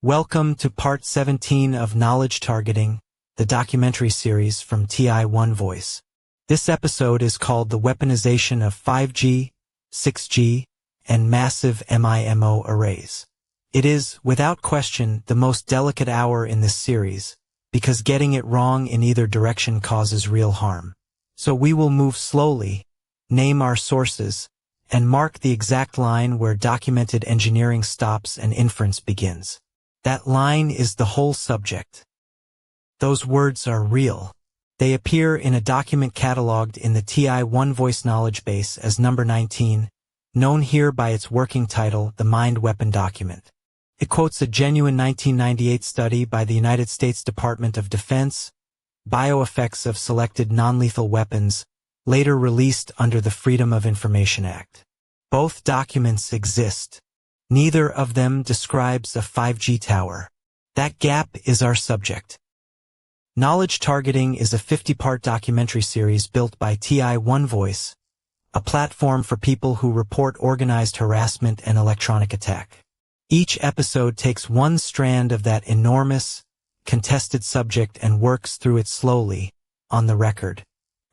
Welcome to Part 17 of Knowledge Targeting, the documentary series from TI1 Voice. This episode is called The Weaponization of 5G, 6G, and Massive MIMO Arrays. It is, without question, the most delicate hour in this series, because getting it wrong in either direction causes real harm. So we will move slowly, name our sources, and mark the exact line where documented engineering stops and inference begins. That line is the whole subject. Those words are real. They appear in a document cataloged in the TI1 Voice knowledge base as number 19, known here by its working title, the Mind Weapon Document. It quotes a genuine 1998 study by the United States Department of Defense, Bioeffects of Selected Non-Lethal Weapons, later released under the Freedom of Information Act. Both documents exist. Neither of them describes a 5G tower. That gap is our subject. Knowledge Targeting is a 50-part documentary series built by TI1 Voice, a platform for people who report organized harassment and electronic attack. Each episode takes one strand of that enormous, contested subject and works through it slowly, on the record.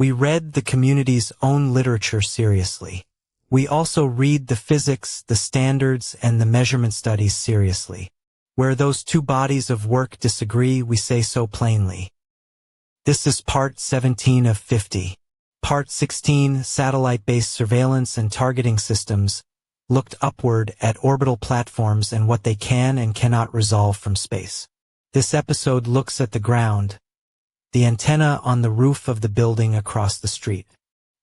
We read the community's own literature seriously. We also read the physics, the standards, and the measurement studies seriously. Where those two bodies of work disagree, we say so plainly. This is Part 17 of 50. Part 16, Satellite-Based Surveillance and Targeting Systems, looked upward at orbital platforms and what they can and cannot resolve from space. This episode looks at the ground, the antenna on the roof of the building across the street.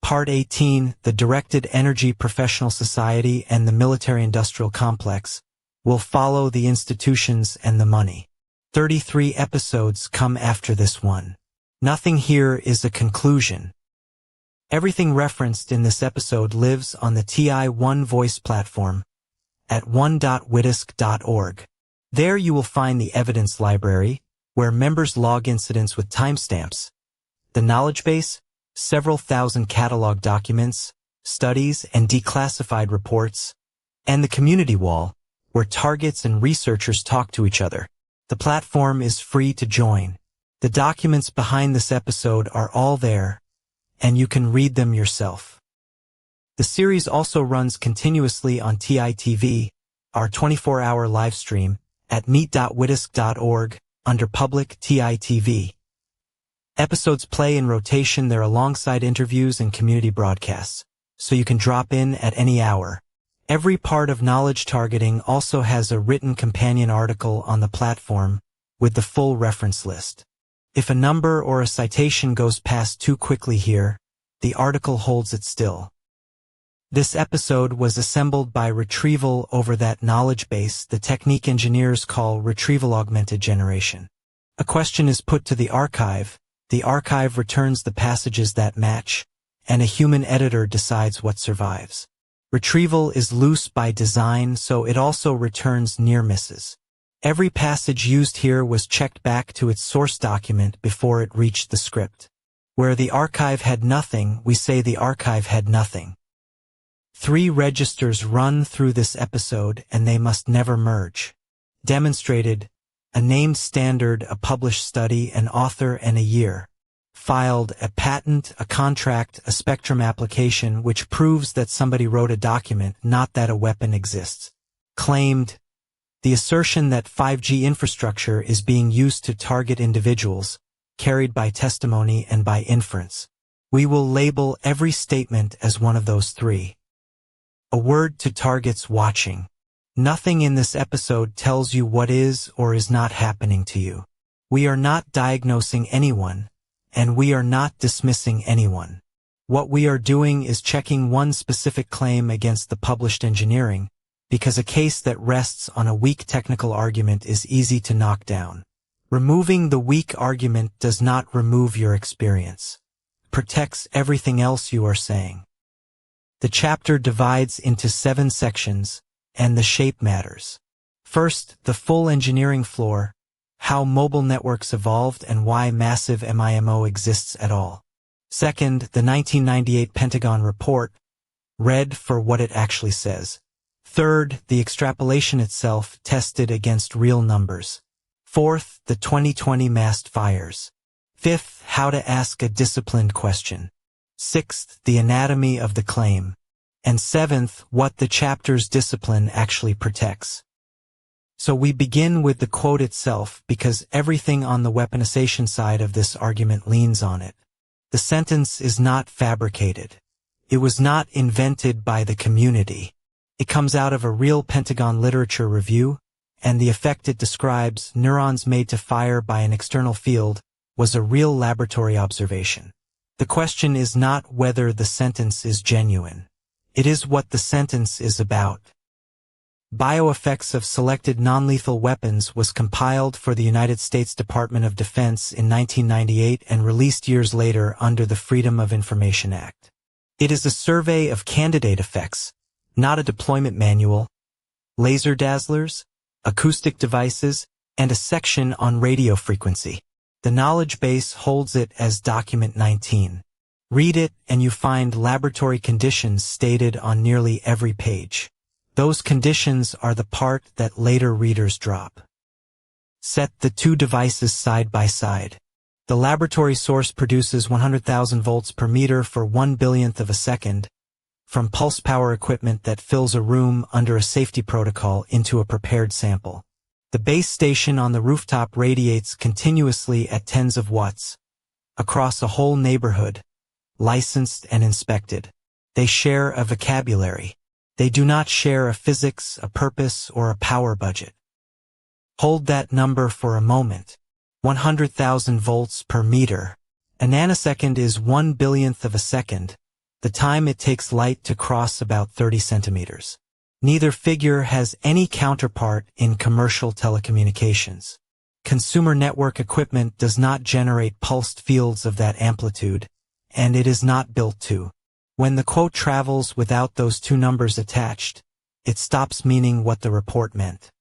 Part 18, the Directed Energy Professional Society and the Military-Industrial Complex, will follow the institutions and the money. 33 episodes come after this one. Nothing here is a conclusion. Everything referenced in this episode lives on the TI1 Voice platform at one.witisk.org. There you will find the evidence library, where members log incidents with timestamps, the knowledge base, several thousand catalog documents, studies, and declassified reports, and the community wall, where targets and researchers talk to each other. The platform is free to join. The documents behind this episode are all there, and you can read them yourself. The series also runs continuously on TITV, our 24-hour live stream, at meet.witisk.org, under public TITV. Episodes play in rotation there alongside interviews and community broadcasts, so you can drop in at any hour. Every part of Knowledge Targeting also has a written companion article on the platform with the full reference list. If a number or a citation goes past too quickly here, the article holds it still. This episode was assembled by retrieval over that knowledge base the technique engineers call retrieval augmented generation. A question is put to the archive returns the passages that match, and a human editor decides what survives. Retrieval is loose by design, so it also returns near misses. Every passage used here was checked back to its source document before it reached the script. Where the archive had nothing, we say the archive had nothing. 3 registers run through this episode, and they must never merge. Demonstrated: a named standard, a published study, an author, and a year. Filed: a patent, a contract, a spectrum application which proves that somebody wrote a document, not that a weapon exists. Claimed: the assertion that 5G infrastructure is being used to target individuals, carried by testimony and by inference. We will label every statement as one of those 3. A word to targets watching. Nothing in this episode tells you what is or is not happening to you. We are not diagnosing anyone, and we are not dismissing anyone. What we are doing is checking one specific claim against the published engineering, because a case that rests on a weak technical argument is easy to knock down. Removing the weak argument does not remove your experience. Protects everything else you are saying. The chapter divides into 7 sections, and the shape matters. First, the full engineering floor, how mobile networks evolved and why massive MIMO exists at all. Second, the 1998 Pentagon report, read for what it actually says. Third, the extrapolation itself tested against real numbers. Fourth, the 2020 massed fires. Fifth, how to ask a disciplined question. Sixth, the anatomy of the claim. And seventh, what the chapter's discipline actually protects. So we begin with the quote itself because everything on the weaponization side of this argument leans on it. The sentence is not fabricated. It was not invented by the community. It comes out of a real Pentagon literature review, and the effect it describes, neurons made to fire by an external field, was a real laboratory observation. The question is not whether the sentence is genuine. It is what the sentence is about. Bioeffects of Selected Non-Lethal Weapons was compiled for the United States Department of Defense in 1998 and released years later under the Freedom of Information Act. It is a survey of candidate effects, not a deployment manual, laser dazzlers, acoustic devices, and a section on radio frequency. The knowledge base holds it as Document 19. Read it and you find laboratory conditions stated on nearly every page. Those conditions are the part that later readers drop. Set the two devices side by side. The laboratory source produces 100,000 volts per meter for 1/1,000,000th of a second, from pulse power equipment that fills a room under a safety protocol into a prepared sample. The base station on the rooftop radiates continuously at tens of watts, across a whole neighborhood, licensed and inspected. They share a vocabulary. They do not share a physics, a purpose, or a power budget. Hold that number for a moment. 100,000 volts per meter. A nanosecond is 1/1,000,000th of a second, the time it takes light to cross about 30 centimeters. Neither figure has any counterpart in commercial telecommunications. Consumer network equipment does not generate pulsed fields of that amplitude, and it is not built to. When the quote travels without those two numbers attached, it stops meaning what the report meant.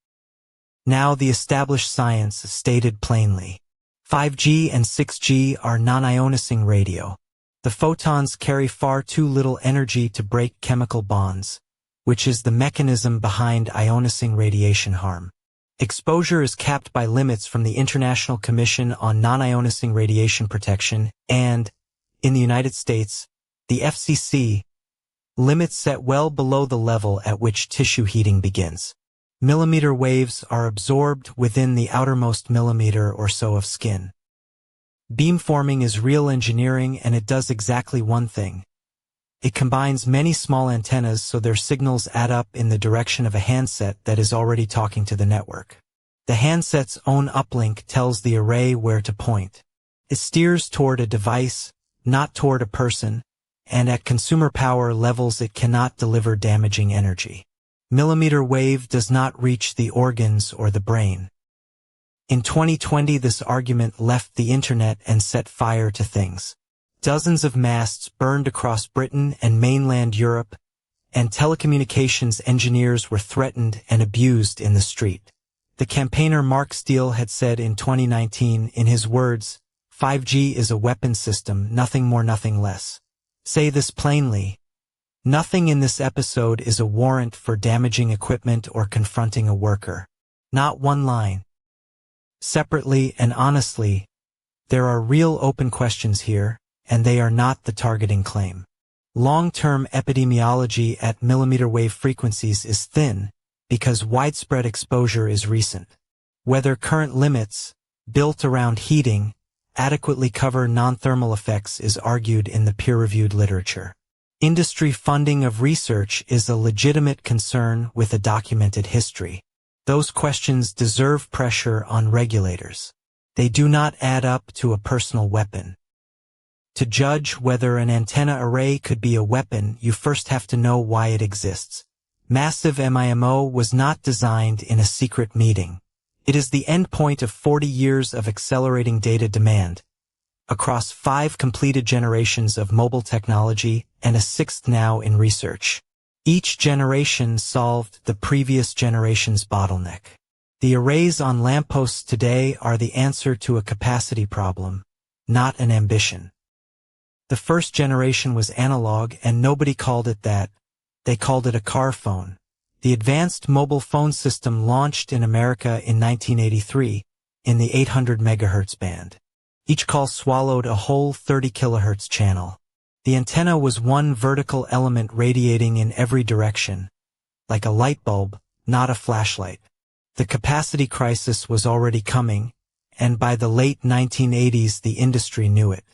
Now the established science stated plainly. 5G and 6G are non-ionicing radio. The photons carry far too little energy to break chemical bonds, which is the mechanism behind ionicing radiation harm. Exposure is capped by limits from the International Commission on Non-Ionicing Radiation Protection and, in the United States, the FCC, limits set well below the level at which tissue heating begins. Millimeter waves are absorbed within the outermost millimeter or so of skin. Beamforming is real engineering and it does exactly one thing. It combines many small antennas so their signals add up in the direction of a handset that is already talking to the network. The handset's own uplink tells the array where to point. It steers toward a device, not toward a person, and at consumer power levels it cannot deliver damaging energy. Millimeter wave does not reach the organs or the brain. In 2020, this argument left the internet and set fire to things. Dozens of masts burned across Britain and mainland Europe, and telecommunications engineers were threatened and abused in the street. The campaigner Mark Steele had said in 2019, in his words, 5G is a weapon system, nothing more, nothing less. Say this plainly. Nothing in this episode is a warrant for damaging equipment or confronting a worker. Not one line. Separately and honestly, there are real open questions here, and they are not the targeting claim. Long-term epidemiology at millimeter wave frequencies is thin because widespread exposure is recent. Whether current limits, built around heating, adequately cover non-thermal effects is argued in the peer-reviewed literature. Industry funding of research is a legitimate concern with a documented history. Those questions deserve pressure on regulators. They do not add up to a personal weapon. To judge whether an antenna array could be a weapon, you first have to know why it exists. Massive MIMO was not designed in a secret meeting. It is the endpoint of 40 years of accelerating data demand, across 5 completed generations of mobile technology and a 6th now in research. Each generation solved the previous generation's bottleneck. The arrays on lampposts today are the answer to a capacity problem, not an ambition. The first generation was analog and nobody called it that. They called it a car phone. The advanced mobile phone system launched in America in 1983 in the 800 MHz band. Each call swallowed a whole 30 kHz channel. The antenna was one vertical element radiating in every direction, like a light bulb, not a flashlight. The capacity crisis was already coming, and by the late 1980s the industry knew it.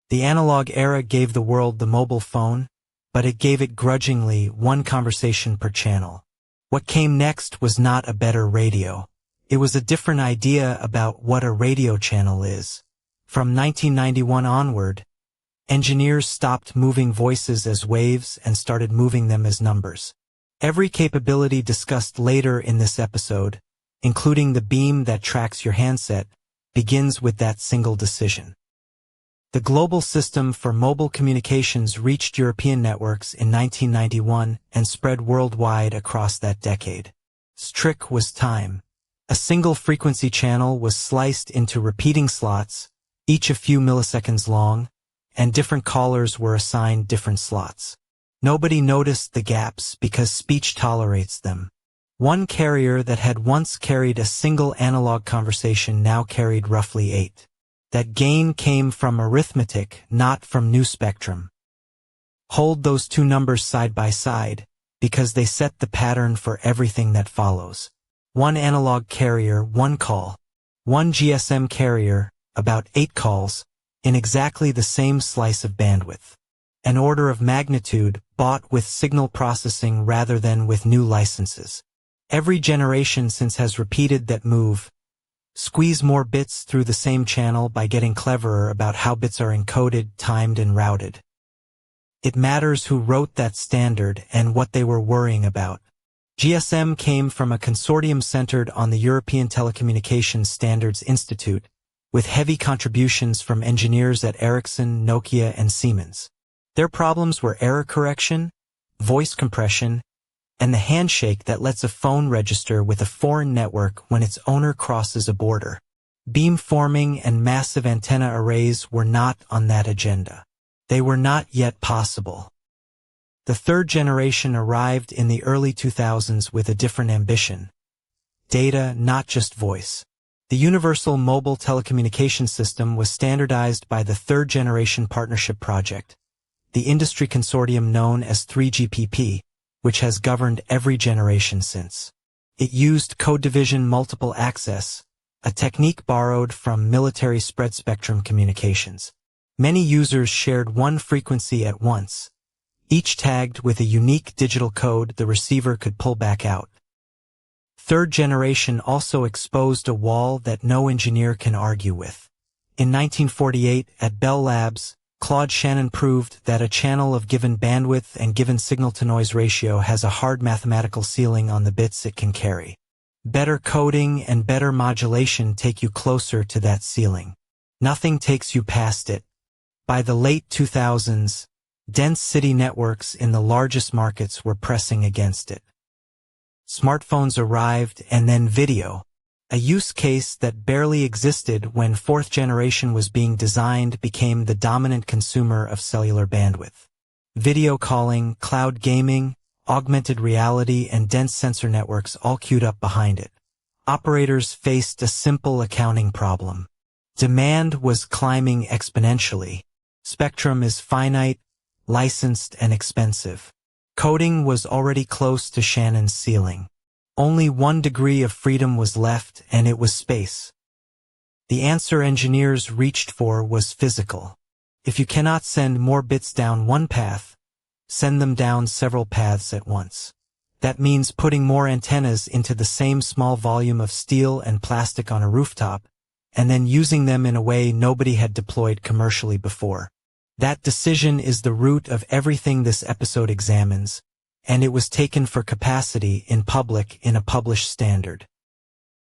The analog era gave the world the mobile phone, but it gave it grudgingly one conversation per channel. What came next was not a better radio. It was a different idea about what a radio channel is. From 1991 onward, engineers stopped moving voices as waves and started moving them as numbers. Every capability discussed later in this episode, including the beam that tracks your handset, begins with that single decision. The global system for mobile communications reached European networks in 1991 and spread worldwide across that decade. Its trick was time. A single frequency channel was sliced into repeating slots, each a few milliseconds long, and different callers were assigned different slots. Nobody noticed the gaps because speech tolerates them. One carrier that had once carried a single analog conversation now carried roughly 8. That gain came from arithmetic, not from new spectrum. Hold those two numbers side by side, because they set the pattern for everything that follows. One analog carrier, one call. One GSM carrier, about 8 calls, in exactly the same slice of bandwidth. An order of magnitude, bought with signal processing rather than with new licenses. Every generation since has repeated that move. Squeeze more bits through the same channel by getting cleverer about how bits are encoded, timed, and routed. It matters who wrote that standard and what they were worrying about. GSM came from a consortium centered on the European Telecommunications Standards Institute, with heavy contributions from engineers at Ericsson, Nokia, and Siemens. Their problems were error correction, voice compression, and the handshake that lets a phone register with a foreign network when its owner crosses a border. Beamforming and massive antenna arrays were not on that agenda. They were not yet possible. The third generation arrived in the early 2000s with a different ambition. Data, not just voice. The Universal Mobile Telecommunications System was standardized by the Third Generation Partnership Project, the industry consortium known as 3GPP, which has governed every generation since. It used code division multiple access, a technique borrowed from military spread spectrum communications. Many users shared one frequency at once, each tagged with a unique digital code the receiver could pull back out. Third generation also exposed a wall that no engineer can argue with. In 1948, at Bell Labs, Claude Shannon proved that a channel of given bandwidth and given signal-to-noise ratio has a hard mathematical ceiling on the bits it can carry. Better coding and better modulation take you closer to that ceiling. Nothing takes you past it. By the late 2000s, dense city networks in the largest markets were pressing against it. Smartphones arrived, and then video. A use case that barely existed when fourth generation was being designed became the dominant consumer of cellular bandwidth. Video calling, cloud gaming, augmented reality, and dense sensor networks all queued up behind it. Operators faced a simple accounting problem. Demand was climbing exponentially. Spectrum is finite, licensed, and expensive. Coding was already close to Shannon's ceiling. Only one degree of freedom was left, and it was space. The answer engineers reached for was physical. If you cannot send more bits down one path, send them down several paths at once. That means putting more antennas into the same small volume of steel and plastic on a rooftop, and then using them in a way nobody had deployed commercially before. That decision is the root of everything this episode examines, and it was taken for capacity in public in a published standard.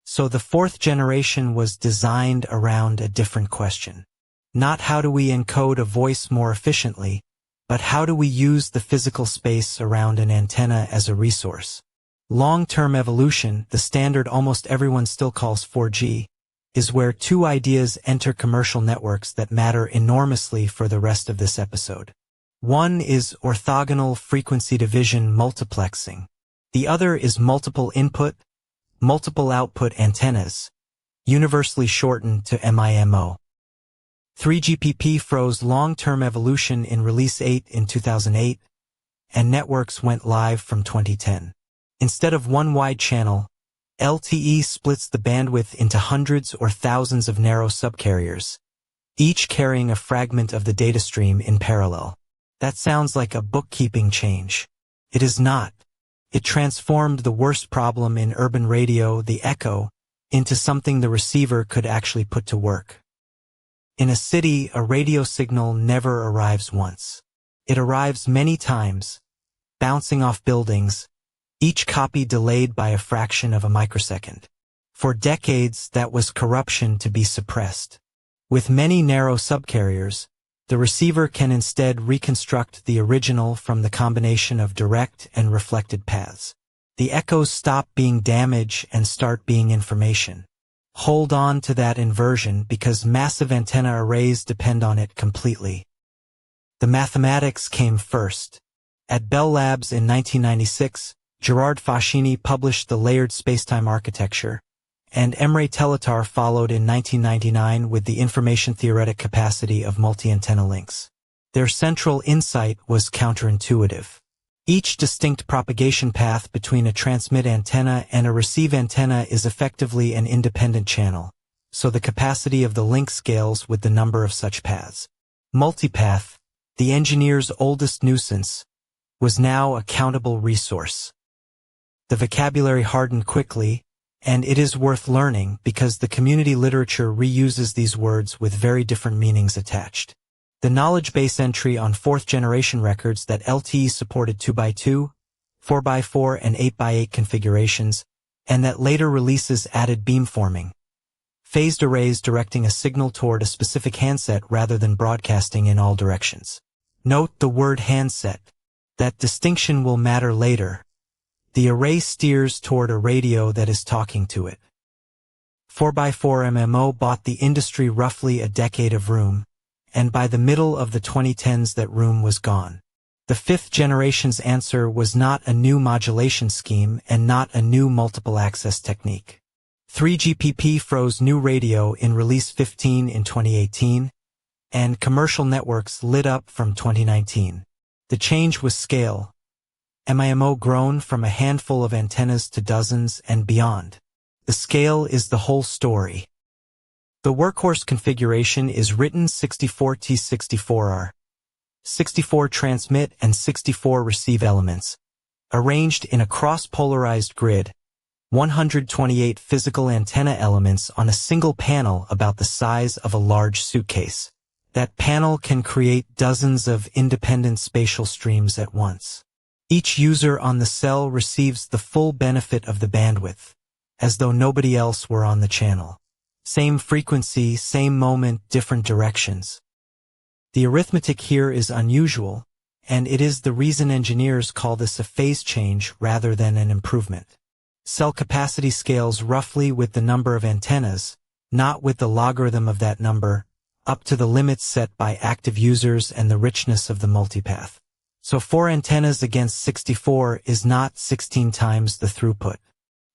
So the fourth generation was designed around a different question. Not how do we encode a voice more efficiently, but how do we use the physical space around an antenna as a resource? Long-term evolution, the standard almost everyone still calls 4G, is where two ideas enter commercial networks that matter enormously for the rest of this episode. One is orthogonal frequency division multiplexing. The other is multiple input, multiple output antennas, universally shortened to MIMO. 3GPP froze long-term evolution in Release 8 in 2008, and networks went live from 2010. Instead of one wide channel, LTE splits the bandwidth into hundreds or thousands of narrow subcarriers, each carrying a fragment of the data stream in parallel. That sounds like a bookkeeping change. It is not. It transformed the worst problem in urban radio, the echo, into something the receiver could actually put to work. In a city, a radio signal never arrives once. It arrives many times, bouncing off buildings, each copy delayed by a fraction of a microsecond. For decades, that was corruption to be suppressed. With many narrow subcarriers, the receiver can instead reconstruct the original from the combination of direct and reflected paths. The echoes stop being damage and start being information. Hold on to that inversion because massive antenna arrays depend on it completely. The mathematics came first. At Bell Labs in 1996, Gerard Foschini published the layered spacetime architecture, and Emre Teletar followed in 1999 with the information theoretic capacity of multi-antenna links. Their central insight was counterintuitive. Each distinct propagation path between a transmit antenna and a receive antenna is effectively an independent channel, so the capacity of the link scales with the number of such paths. Multipath, the engineer's oldest nuisance, was now a countable resource. The vocabulary hardened quickly, and it is worth learning because the community literature reuses these words with very different meanings attached. The knowledge base entry on 4th generation records that LTE supported 2x2, 4x4, and 8x8 configurations, and that later releases added beamforming, phased arrays directing a signal toward a specific handset rather than broadcasting in all directions. Note the word handset. That distinction will matter later. The array steers toward a radio that is talking to it. 4x4 MMO bought the industry roughly a decade of room, and by the middle of the 2010s that room was gone. The 5th generation's answer was not a new modulation scheme and not a new multiple access technique. 3GPP froze new radio in Release 15 in 2018, and commercial networks lit up from 2019. The change was scale. MIMO grown from a handful of antennas to dozens and beyond. The scale is the whole story. The workhorse configuration is written 64T64R, 64 transmit and 64 receive elements, arranged in a cross-polarized grid, 128 physical antenna elements on a single panel about the size of a large suitcase. That panel can create dozens of independent spatial streams at once. Each user on the cell receives the full benefit of the bandwidth, as though nobody else were on the channel. Same frequency, same moment, different directions. The arithmetic here is unusual, and it is the reason engineers call this a phase change rather than an improvement. Cell capacity scales roughly with the number of antennas, not with the logarithm of that number, up to the limits set by active users and the richness of the multipath. So 4 antennas against 64 is not 16 times the throughput.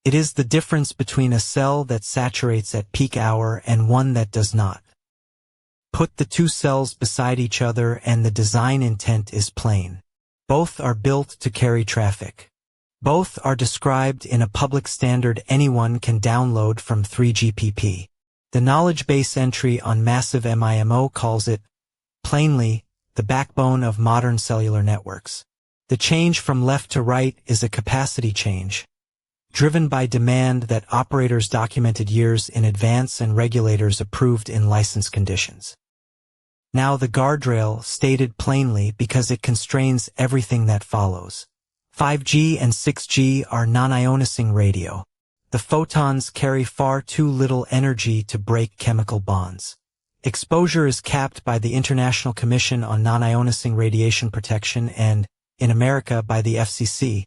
It is the difference between a cell that saturates at peak hour and one that does not. Put the two cells beside each other and the design intent is plain. Both are built to carry traffic. Both are described in a public standard anyone can download from 3GPP. The knowledge base entry on massive MIMO calls it, plainly, the backbone of modern cellular networks. The change from left to right is a capacity change, driven by demand that operators documented years in advance and regulators approved in license conditions. Now the guardrail stated plainly because it constrains everything that follows. 5G and 6G are non-ionicing radio. The photons carry far too little energy to break chemical bonds. Exposure is capped by the International Commission on Non-Ionicing Radiation Protection and, in America, by the FCC.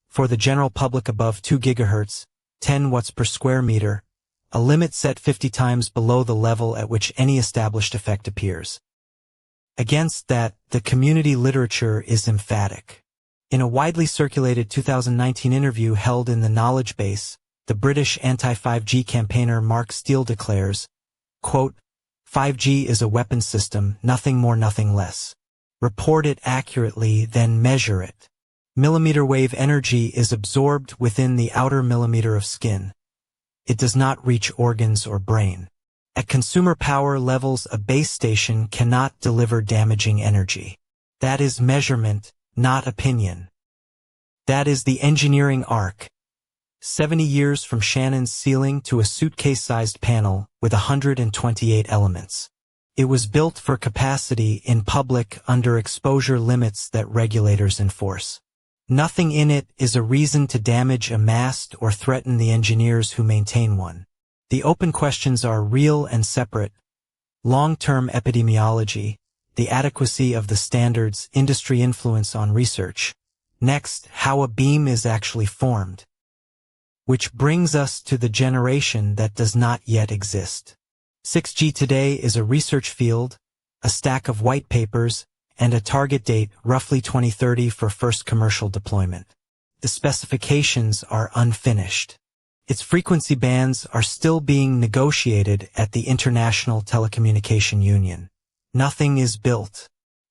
For the general public above 2 GHz, 10 watts per square meter, a limit set 50 times below the level at which any established effect appears. Against that, the community literature is emphatic. In a widely circulated 2019 interview held in the Knowledge Base, the British anti-5G campaigner Mark Steele declares, quote, "5G is a weapons system, nothing more, nothing less. Report it accurately, then measure it. Millimeter wave energy is absorbed within the outer millimeter of skin. It does not reach organs or brain. At consumer power levels, a base station cannot deliver damaging energy. That is measurement, not opinion. That is the engineering arc. 70 years from Shannon's ceiling to a suitcase-sized panel with 128 elements. It was built for capacity in public under exposure limits that regulators enforce. Nothing in it is a reason to damage a mast or threaten the engineers who maintain one. The open questions are real and separate. Long-term epidemiology, the adequacy of the standards, industry influence on research. Next, how a beam is actually formed. Which brings us to the generation that does not yet exist. 6G today is a research field, a stack of white papers, and a target date roughly 2030 for first commercial deployment. The specifications are unfinished. Its frequency bands are still being negotiated at the International Telecommunication Union. Nothing is built.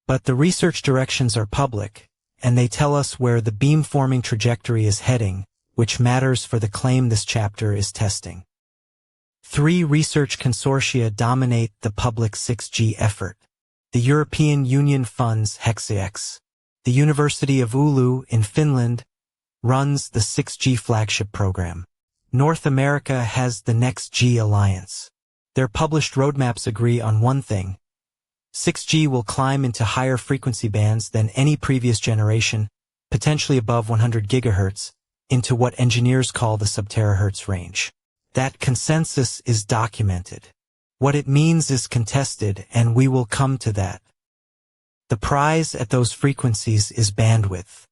But the research directions are public, and they tell us where the beamforming trajectory is heading, which matters for the claim this chapter is testing. 3 research consortia dominate the public 6G effort. The European Union funds HexaX. The University of Oulu in Finland runs the 6G flagship program. North America has the Next G Alliance. Their published roadmaps agree on one thing. 6G will climb into higher frequency bands than any previous generation, potentially above 100 gigahertz, into what engineers call the sub-terahertz range. That consensus is documented. What it means is contested, and we will come to that. The prize at those frequencies is bandwidth.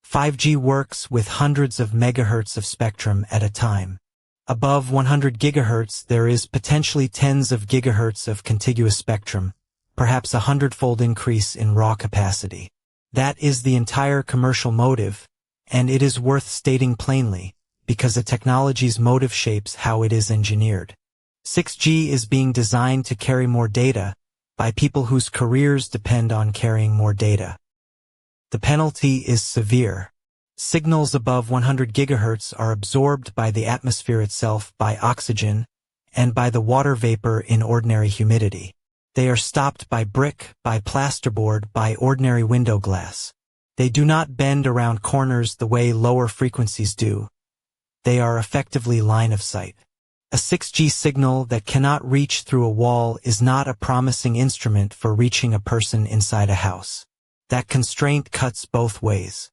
5G works with hundreds of megahertz of spectrum at a time. Above 100 gigahertz, there is potentially tens of gigahertz of contiguous spectrum, perhaps a 100-fold increase in raw capacity. That is the entire commercial motive, and it is worth stating plainly, because the technology's motive shapes how it is engineered. 6G is being designed to carry more data by people whose careers depend on carrying more data. The penalty is severe. Signals above 100 gigahertz are absorbed by the atmosphere itself, by oxygen, and by the water vapor in ordinary humidity. They are stopped by brick, by plasterboard, by ordinary window glass. They do not bend around corners the way lower frequencies do. They are effectively line of sight. A 6G signal that cannot reach through a wall is not a promising instrument for reaching a person inside a house. That constraint cuts both ways.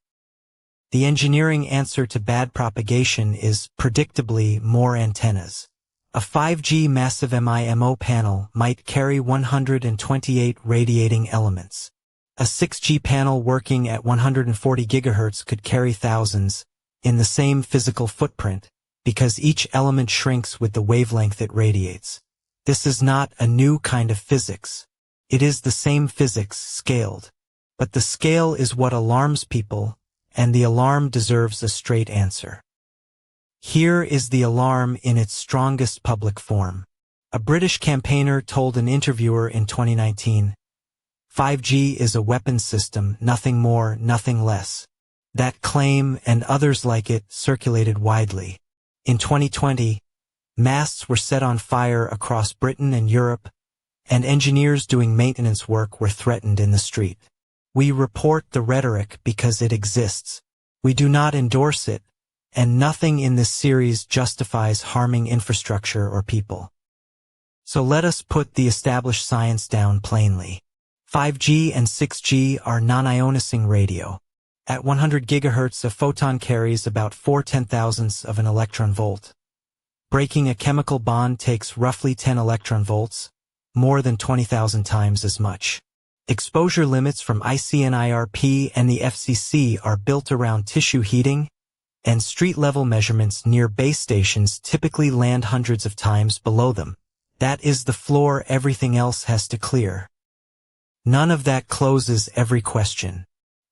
The engineering answer to bad propagation is, predictably, more antennas. A 5G massive MIMO panel might carry 128 radiating elements. A 6G panel working at 140 gigahertz could carry thousands, in the same physical footprint, because each element shrinks with the wavelength it radiates. This is not a new kind of physics. It is the same physics, scaled. But the scale is what alarms people, and the alarm deserves a straight answer. Here is the alarm in its strongest public form. A British campaigner told an interviewer in 2019, "5G is a weapons system, nothing more, nothing less." That claim and others like it circulated widely. In 2020, masts were set on fire across Britain and Europe, and engineers doing maintenance work were threatened in the street. We report the rhetoric because it exists. We do not endorse it, and nothing in this series justifies harming infrastructure or people. So let us put the established science down plainly. 5G and 6G are non-ionicing radio. At 100 gigahertz, a photon carries about 4/10,000ths of an electron volt. Breaking a chemical bond takes roughly 10 electron volts, more than 20,000 times as much. Exposure limits from ICNIRP and the FCC are built around tissue heating, and street-level measurements near base stations typically land hundreds of times below them. That is the floor everything else has to clear. None of that closes every question.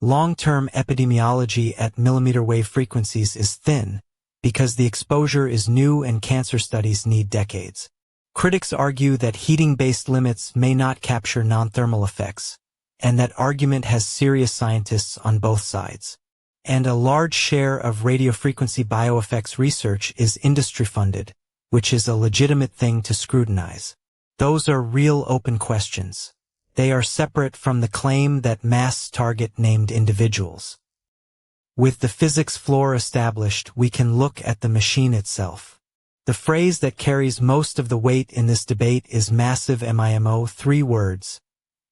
Long-term epidemiology at millimeter wave frequencies is thin because the exposure is new and cancer studies need decades. Critics argue that heating-based limits may not capture non-thermal effects, and that argument has serious scientists on both sides. And a large share of radiofrequency bioeffects research is industry-funded, which is a legitimate thing to scrutinize. Those are real open questions. They are separate from the claim that masks target named individuals. With the physics floor established, we can look at the machine itself. The phrase that carries most of the weight in this debate is massive MIMO, 3 words,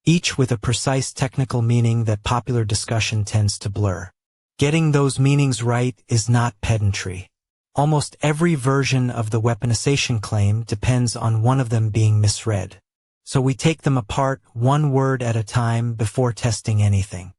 each with a precise technical meaning that popular discussion tends to blur. Getting those meanings right is not pedantry. Almost every version of the weaponization claim depends on one of them being misread. So we take them apart one word at a time before testing anything.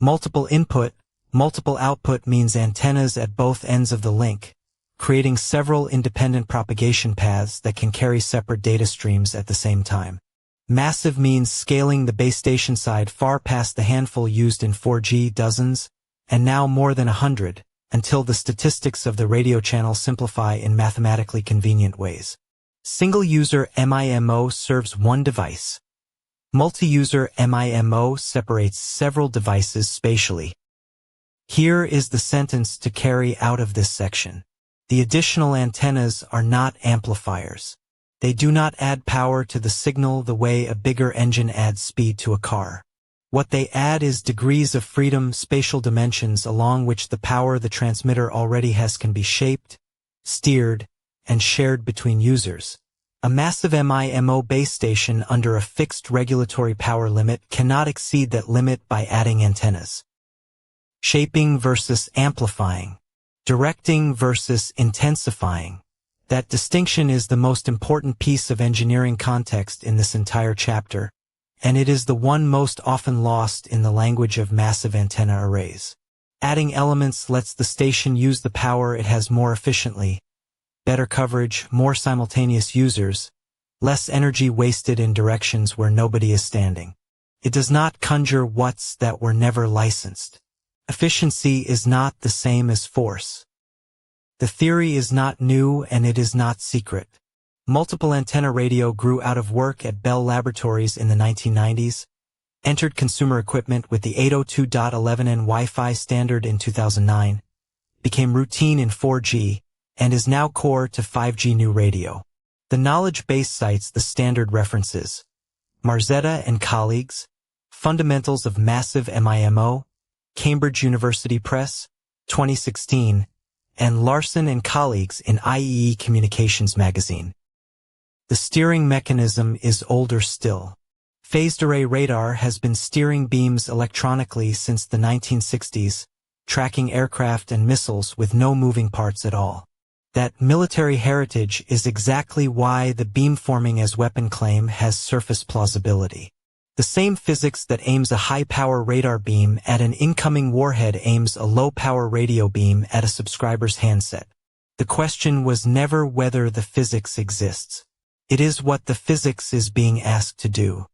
Multiple input, multiple output means antennas at both ends of the link, creating several independent propagation paths that can carry separate data streams at the same time. Massive means scaling the base station side far past the handful used in 4G, dozens, and now more than 100, until the statistics of the radio channel simplify in mathematically convenient ways. Single-user MIMO serves one device. Multi-user MIMO separates several devices spatially. Here is the sentence to carry out of this section. The additional antennas are not amplifiers. They do not add power to the signal the way a bigger engine adds speed to a car. What they add is degrees of freedom, spatial dimensions along which the power the transmitter already has can be shaped, steered, and shared between users. A massive MIMO base station under a fixed regulatory power limit cannot exceed that limit by adding antennas. Shaping versus amplifying. Directing versus intensifying. That distinction is the most important piece of engineering context in this entire chapter, and it is the one most often lost in the language of massive antenna arrays. Adding elements lets the station use the power it has more efficiently. Better coverage, more simultaneous users, less energy wasted in directions where nobody is standing. It does not conjure watts that were never licensed. Efficiency is not the same as force. The theory is not new and it is not secret. Multiple antenna radio grew out of work at Bell Laboratories in the 1990s, entered consumer equipment with the 802.11n Wi-Fi standard in 2009, became routine in 4G, and is now core to 5G new radio. The knowledge base cites the standard references: Marzetta and colleagues, Fundamentals of Massive MIMO, Cambridge University Press, 2016, and Larson and colleagues in IEE Communications magazine. The steering mechanism is older still. Phased array radar has been steering beams electronically since the 1960s, tracking aircraft and missiles with no moving parts at all. That military heritage is exactly why the beamforming as weapon claim has surface plausibility. The same physics that aims a high-power radar beam at an incoming warhead aims a low-power radio beam at a subscriber's handset. The question was never whether the physics exists. It is what the physics is being asked to do.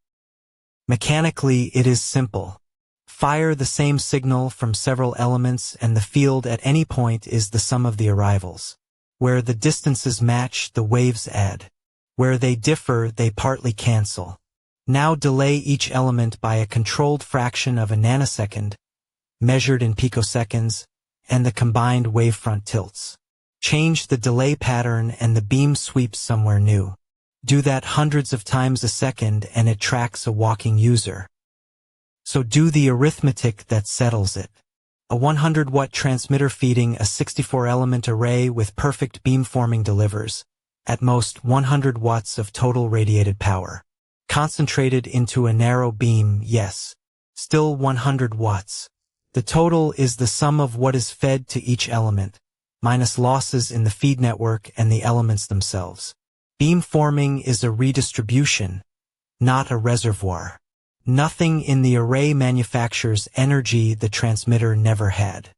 Mechanically, it is simple. Fire the same signal from several elements and the field at any point is the sum of the arrivals. Where the distances match, the waves add. Where they differ, they partly cancel. Now delay each element by a controlled fraction of a nanosecond, measured in picoseconds, and the combined wavefront tilts. Change the delay pattern and the beam sweeps somewhere new. Do that hundreds of times a second and it tracks a walking user. So do the arithmetic that settles it. A 100-watt transmitter feeding a 64-element array with perfect beamforming delivers, at most 100 watts of total radiated power. Concentrated into a narrow beam, yes. Still 100 watts. The total is the sum of what is fed to each element, minus losses in the feed network and the elements themselves. Beamforming is a redistribution, not a reservoir. Nothing in the array manufactures energy the transmitter never had.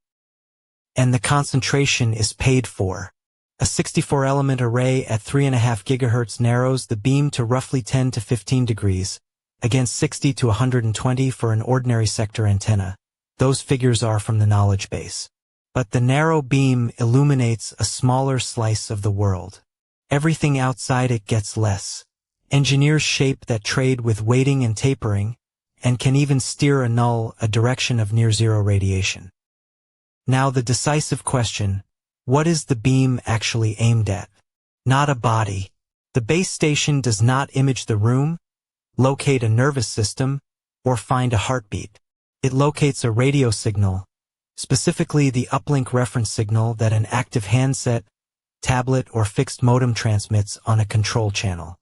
And the concentration is paid for. A 64-element array at 3.5 GHz narrows the beam to roughly 10 to 15 degrees, against 60 to 120 for an ordinary sector antenna. Those figures are from the knowledge base. But the narrow beam illuminates a smaller slice of the world. Everything outside it gets less. Engineers shape that trade with weighting and tapering, and can even steer a direction of near-zero radiation. Now the decisive question, what is the beam actually aimed at? Not a body. The base station does not image the room, locate a nervous system, or find a heartbeat. It locates a radio signal, specifically the uplink reference signal that an active handset, tablet, or fixed modem transmits on a control channel.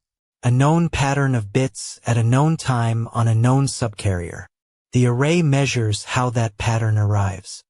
A known pattern of bits at a known time on a known subcarrier. The array measures how that pattern arrives.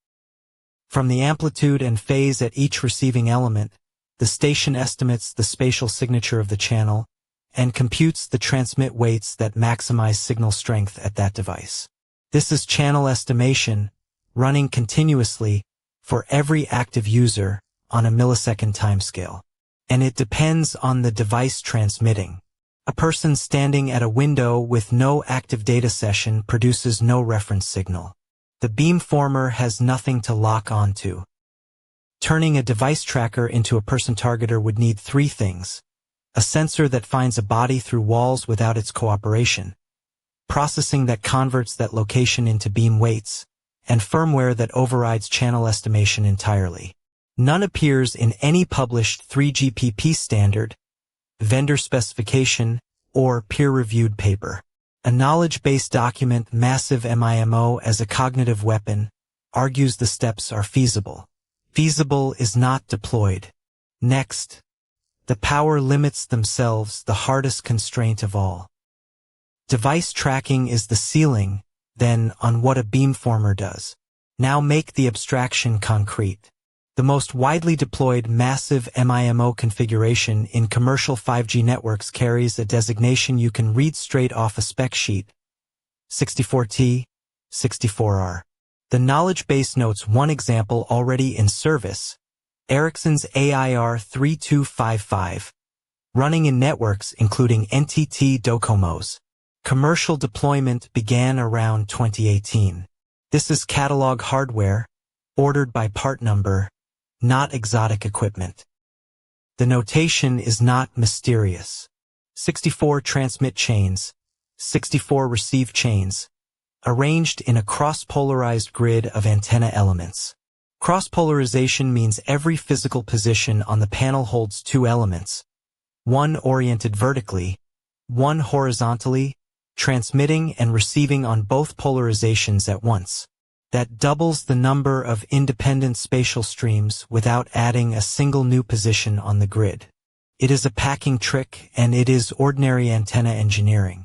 From the amplitude and phase at each receiving element, the station estimates the spatial signature of the channel and computes the transmit weights that maximize signal strength at that device. This is channel estimation, running continuously for every active user on a millisecond timescale. And it depends on the device transmitting. A person standing at a window with no active data session produces no reference signal. The beamformer has nothing to lock onto. Turning a device tracker into a person targeter would need three things: a sensor that finds a body through walls without its cooperation, processing that converts that location into beam weights, and firmware that overrides channel estimation entirely. None appears in any published 3GPP standard, vendor specification, or peer-reviewed paper. A knowledge-based document, Massive MIMO as a Cognitive Weapon, argues the steps are feasible. Feasible is not deployed. Next, the power limits themselves, the hardest constraint of all. Device tracking is the ceiling, then, on what a beamformer does. Now make the abstraction concrete. The most widely deployed massive MIMO configuration in commercial 5G networks carries a designation you can read straight off a spec sheet: 64T, 64R. The knowledge base notes one example already in service: Ericsson's AIR 3255, running in networks including NTT Docomo's. Commercial deployment began around 2018. This is catalog hardware, ordered by part number, not exotic equipment. The notation is not mysterious. 64 transmit chains, 64 receive chains, arranged in a cross-polarized grid of antenna elements. Cross-polarization means every physical position on the panel holds two elements, one oriented vertically, one horizontally, transmitting and receiving on both polarizations at once. That doubles the number of independent spatial streams without adding a single new position on the grid. It is a packing trick, and it is ordinary antenna engineering.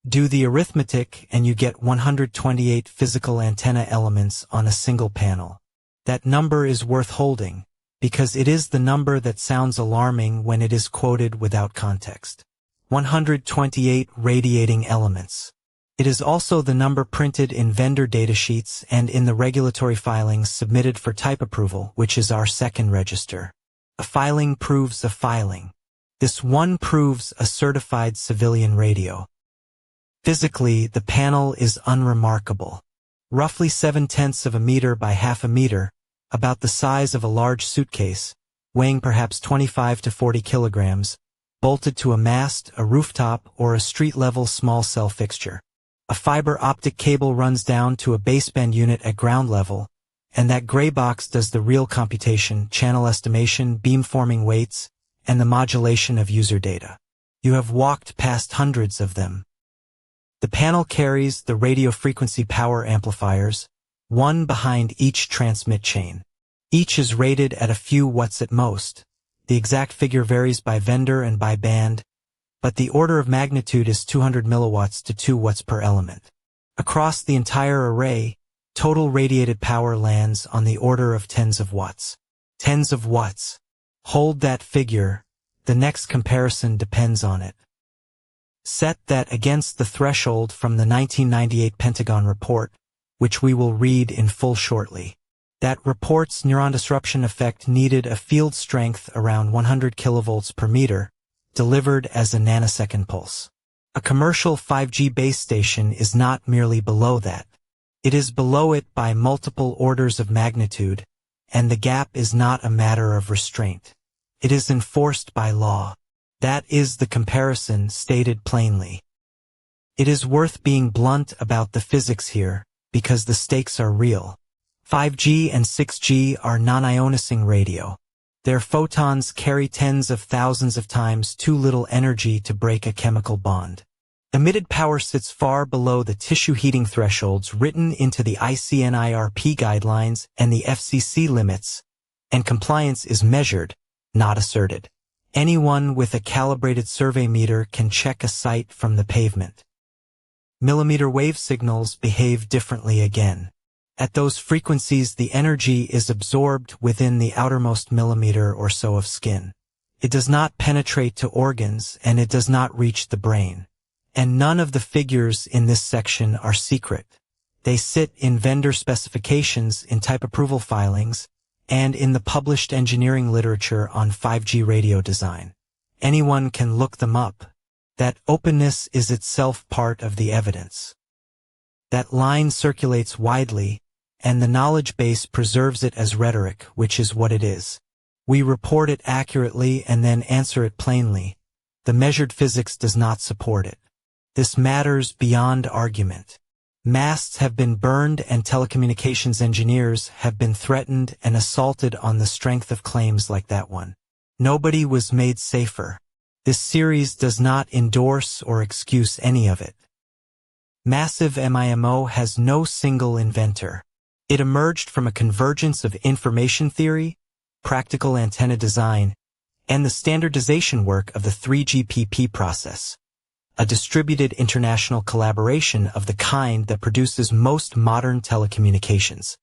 Do the arithmetic and you get 128 physical antenna elements on a single panel. That number is worth holding, because it is the number that sounds alarming when it is quoted without context. 128 radiating elements. It is also the number printed in vendor datasheets and in the regulatory filings submitted for type approval, which is our second register. A filing proves a filing. This one proves a certified civilian radio. Physically, the panel is unremarkable. Roughly 7/10 of a meter by half a meter, about the size of a large suitcase, weighing perhaps 25 to 40 kilograms, bolted to a mast, a rooftop, or a street-level small cell fixture. A fiber optic cable runs down to a baseband unit at ground level, and that gray box does the real computation, channel estimation, beamforming weights, and the modulation of user data. You have walked past hundreds of them. The panel carries the radio frequency power amplifiers, one behind each transmit chain. Each is rated at a few watts at most. The exact figure varies by vendor and by band, but the order of magnitude is 200 milliwatts to 2 watts per element. Across the entire array, total radiated power lands on the order of tens of watts. Tens of watts. Hold that figure, the next comparison depends on it. Set that against the threshold from the 1998 Pentagon report, which we will read in full shortly. That report's neuron disruption effect needed a field strength around 100 kilovolts per meter, delivered as a nanosecond pulse. A commercial 5G base station is not merely below that. It is below it by multiple orders of magnitude, and the gap is not a matter of restraint. It is enforced by law. That is the comparison stated plainly. It is worth being blunt about the physics here, because the stakes are real. 5G and 6G are non-ionicing radio. Their photons carry tens of thousands of times too little energy to break a chemical bond. Emitted power sits far below the tissue heating thresholds written into the ICNIRP guidelines and the FCC limits, and compliance is measured, not asserted. Anyone with a calibrated survey meter can check a site from the pavement. Millimeter wave signals behave differently again. At those frequencies, the energy is absorbed within the outermost millimeter or so of skin. It does not penetrate to organs, and it does not reach the brain. And none of the figures in this section are secret. They sit in vendor specifications, in type approval filings, and in the published engineering literature on 5G radio design. Anyone can look them up. That openness is itself part of the evidence. That line circulates widely, and the knowledge base preserves it as rhetoric, which is what it is. We report it accurately and then answer it plainly. The measured physics does not support it. This matters beyond argument. Masts have been burned and telecommunications engineers have been threatened and assaulted on the strength of claims like that one. Nobody was made safer. This series does not endorse or excuse any of it. Massive MIMO has no single inventor. It emerged from a convergence of information theory, practical antenna design, and the standardization work of the 3GPP process, a distributed international collaboration of the kind that produces most modern telecommunications.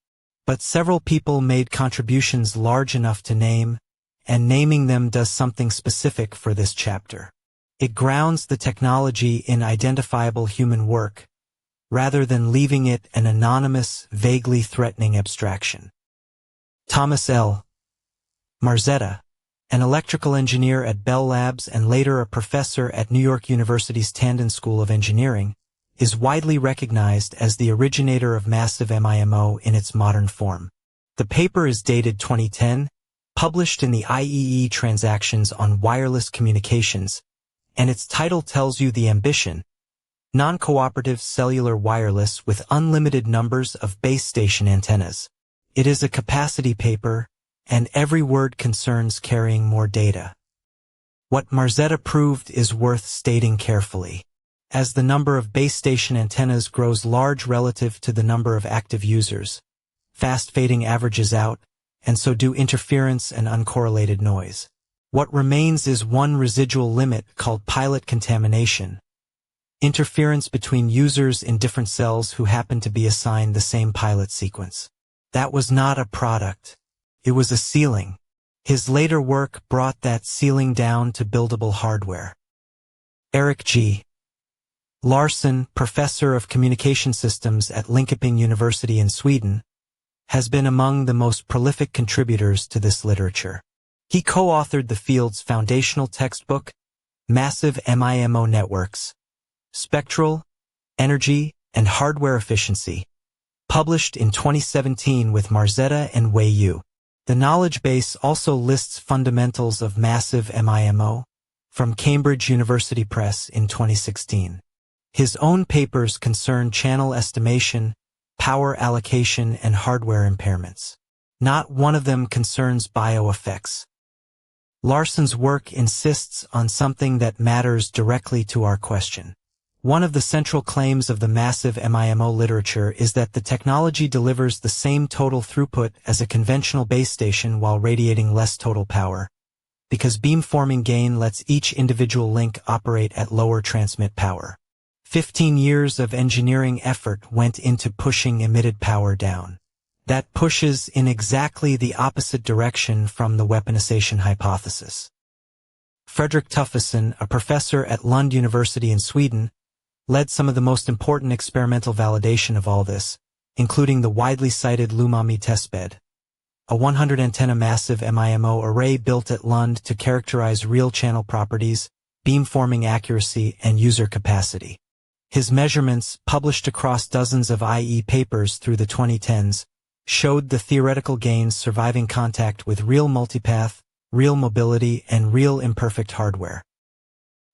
But several people made contributions large enough to name, and naming them does something specific for this chapter. It grounds the technology in identifiable human work, rather than leaving it an anonymous, vaguely threatening abstraction. Thomas L. Marzetta, an electrical engineer at Bell Labs and later a professor at New York University's Tandon School of Engineering, is widely recognized as the originator of massive MIMO in its modern form. The paper is dated 2010, published in the IEEE Transactions on Wireless Communications, and its title tells you the ambition: non-cooperative cellular wireless with unlimited numbers of base station antennas. It is a capacity paper, and every word concerns carrying more data. What Marzetta proved is worth stating carefully. As the number of base station antennas grows large relative to the number of active users, fast fading averages out, and so do interference and uncorrelated noise. What remains is one residual limit called pilot contamination, interference between users in different cells who happen to be assigned the same pilot sequence. That was not a product. It was a ceiling. His later work brought that ceiling down to buildable hardware. Eric G. Larsson, professor of communication systems at Linköping University in Sweden, has been among the most prolific contributors to this literature. He co-authored the field's foundational textbook, Massive MIMO Networks, Spectral, Energy, and Hardware Efficiency, published in 2017 with Marzetta and Wei Yu. The knowledge base also lists fundamentals of massive MIMO from Cambridge University Press in 2016. His own papers concern channel estimation, power allocation, and hardware impairments. Not one of them concerns bioeffects. Larsson's work insists on something that matters directly to our question. One of the central claims of the massive MIMO literature is that the technology delivers the same total throughput as a conventional base station while radiating less total power, because beamforming gain lets each individual link operate at lower transmit power. 15 years of engineering effort went into pushing emitted power down. That pushes in exactly the opposite direction from the weaponization hypothesis. Fredrik Tufvesson, a professor at Lund University in Sweden, led some of the most important experimental validation of all this, including the widely cited Lumami testbed, a 100-antenna massive MIMO array built at Lund to characterize real channel properties, beamforming accuracy, and user capacity. His measurements, published across dozens of IE papers through the 2010s, showed the theoretical gains surviving contact with real multipath, real mobility, and real imperfect hardware.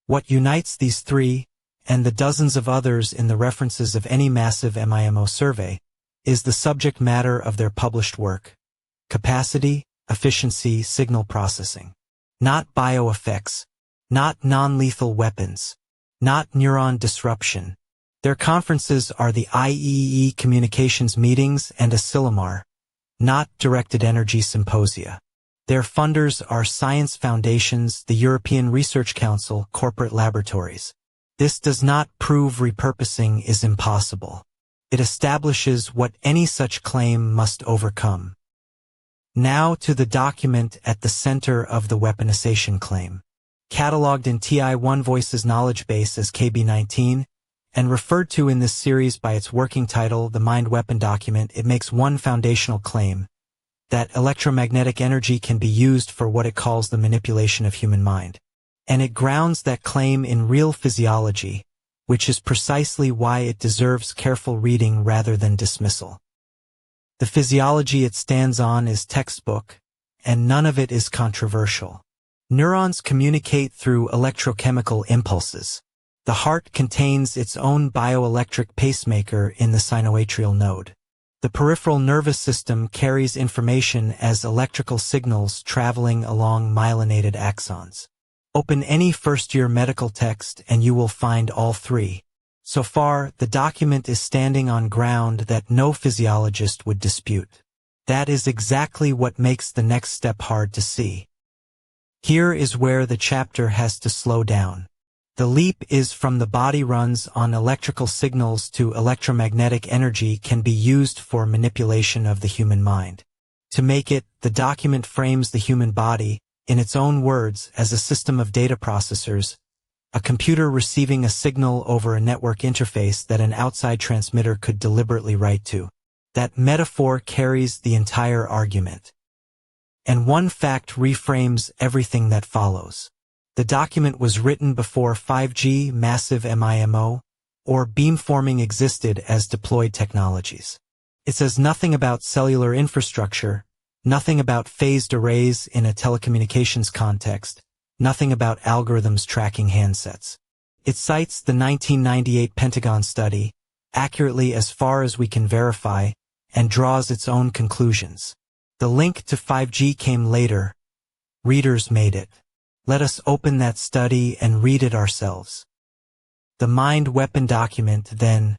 What unites these three, and the dozens of others in the references of any massive MIMO survey, is the subject matter of their published work: capacity, efficiency, signal processing. Not bioeffects, not non-lethal weapons, not neuron disruption. Their conferences are the IEEE communications meetings and Asilomar, not directed energy symposia. Their funders are science foundations, the European Research Council, corporate laboratories. This does not prove repurposing is impossible. It establishes what any such claim must overcome. Now to the document at the center of the weaponization claim. Cataloged in TI1 Voice's knowledge base as KB19, and referred to in this series by its working title, the Mind Weapon Document, it makes one foundational claim: that electromagnetic energy can be used for what it calls the manipulation of human mind. And it grounds that claim in real physiology, which is precisely why it deserves careful reading rather than dismissal. The physiology it stands on is textbook, and none of it is controversial. Neurons communicate through electrochemical impulses. The heart contains its own bioelectric pacemaker in the sinoatrial node. The peripheral nervous system carries information as electrical signals traveling along myelinated axons. Open any first-year medical text and you will find all three. So far, the document is standing on ground that no physiologist would dispute. That is exactly what makes the next step hard to see. Here is where the chapter has to slow down. The leap is from the body runs on electrical signals to electromagnetic energy can be used for manipulation of the human mind. To make it, the document frames the human body, in its own words, as a system of data processors, a computer receiving a signal over a network interface that an outside transmitter could deliberately write to. That metaphor carries the entire argument. And one fact reframes everything that follows. The document was written before 5G, massive MIMO, or beamforming existed as deployed technologies. It says nothing about cellular infrastructure, nothing about phased arrays in a telecommunications context, nothing about algorithms tracking handsets. It cites the 1998 Pentagon study, accurately as far as we can verify, and draws its own conclusions. The link to 5G came later. Readers made it. Let us open that study and read it ourselves. The Mind Weapon Document, then,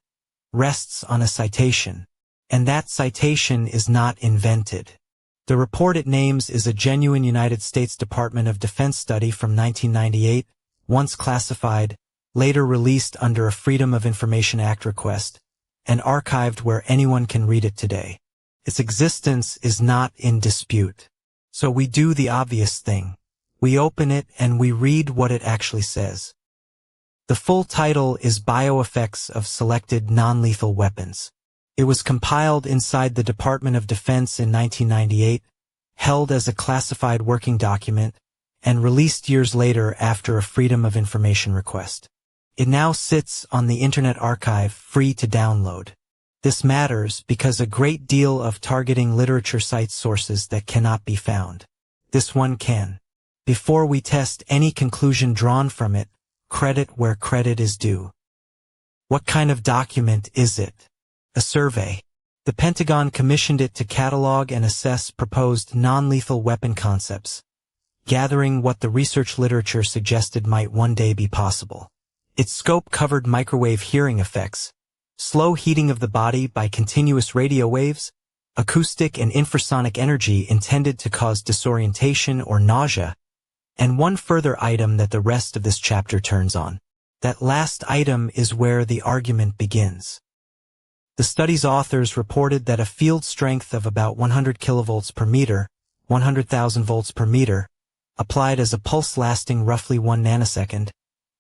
rests on a citation, and that citation is not invented. The report it names is a genuine United States Department of Defense study from 1998, once classified, later released under a Freedom of Information Act request, and archived where anyone can read it today. Its existence is not in dispute. So we do the obvious thing. We open it and we read what it actually says. The full title is Bioeffects of Selected Non-Lethal Weapons. It was compiled inside the Department of Defense in 1998, held as a classified working document, and released years later after a Freedom of Information request. It now sits on the Internet Archive, free to download. This matters because a great deal of targeting literature cites sources that cannot be found. This one can. Before we test any conclusion drawn from it, credit where credit is due. What kind of document is it? A survey. The Pentagon commissioned it to catalog and assess proposed non-lethal weapon concepts, gathering what the research literature suggested might one day be possible. Its scope covered microwave hearing effects, slow heating of the body by continuous radio waves, acoustic and infrasonic energy intended to cause disorientation or nausea, and one further item that the rest of this chapter turns on. That last item is where the argument begins. The study's authors reported that a field strength of about 100 kilovolts per meter, 100,000 volts per meter, applied as a pulse lasting roughly 1 nanosecond,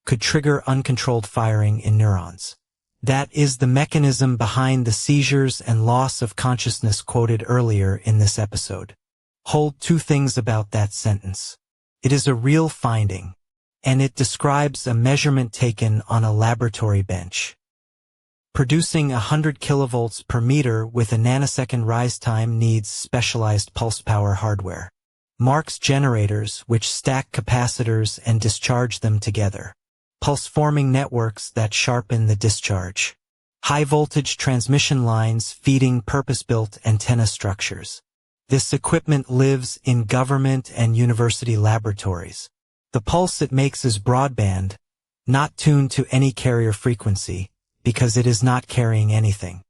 could trigger uncontrolled firing in neurons. That is the mechanism behind the seizures and loss of consciousness quoted earlier in this episode. Hold two things about that sentence. It is a real finding, and it describes a measurement taken on a laboratory bench. Producing 100 kilovolts per meter with a nanosecond rise time needs specialized pulse power hardware. Marx generators, which stack capacitors and discharge them together. Pulse-forming networks that sharpen the discharge. High-voltage transmission lines feeding purpose-built antenna structures. This equipment lives in government and university laboratories. The pulse it makes is broadband, not tuned to any carrier frequency, because it is not carrying anything.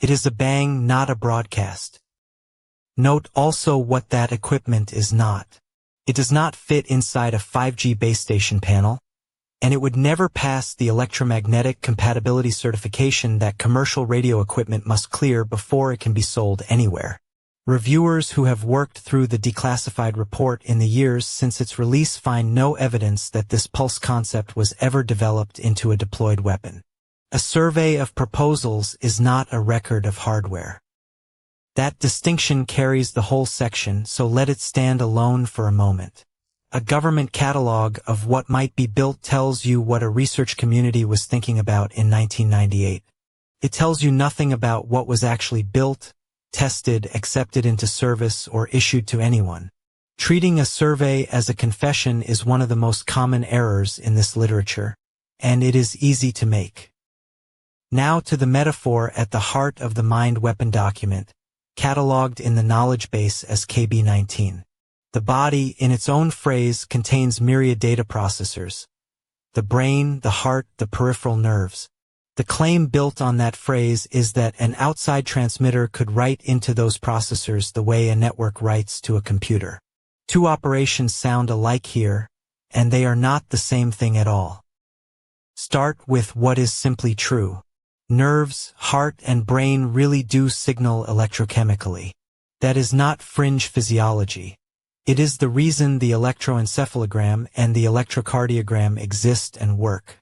It is a bang, not a broadcast. Note also what that equipment is not. It does not fit inside a 5G base station panel, and it would never pass the electromagnetic compatibility certification that commercial radio equipment must clear before it can be sold anywhere. Reviewers who have worked through the declassified report in the years since its release find no evidence that this pulse concept was ever developed into a deployed weapon. A survey of proposals is not a record of hardware. That distinction carries the whole section, so let it stand alone for a moment. A government catalog of what might be built tells you what a research community was thinking about in 1998. It tells you nothing about what was actually built, tested, accepted into service, or issued to anyone. Treating a survey as a confession is one of the most common errors in this literature, and it is easy to make. Now to the metaphor at the heart of the mined weapon document, cataloged in the knowledge base as KB19. The body, in its own phrase, contains myriad data processors. The brain, the heart, the peripheral nerves. The claim built on that phrase is that an outside transmitter could write into those processors the way a network writes to a computer. Two operations sound alike here, and they are not the same thing at all. Start with what is simply true. Nerves, heart, and brain really do signal electrochemically. That is not fringe physiology. It is the reason the electroencephalogram and the electrocardiogram exist and work.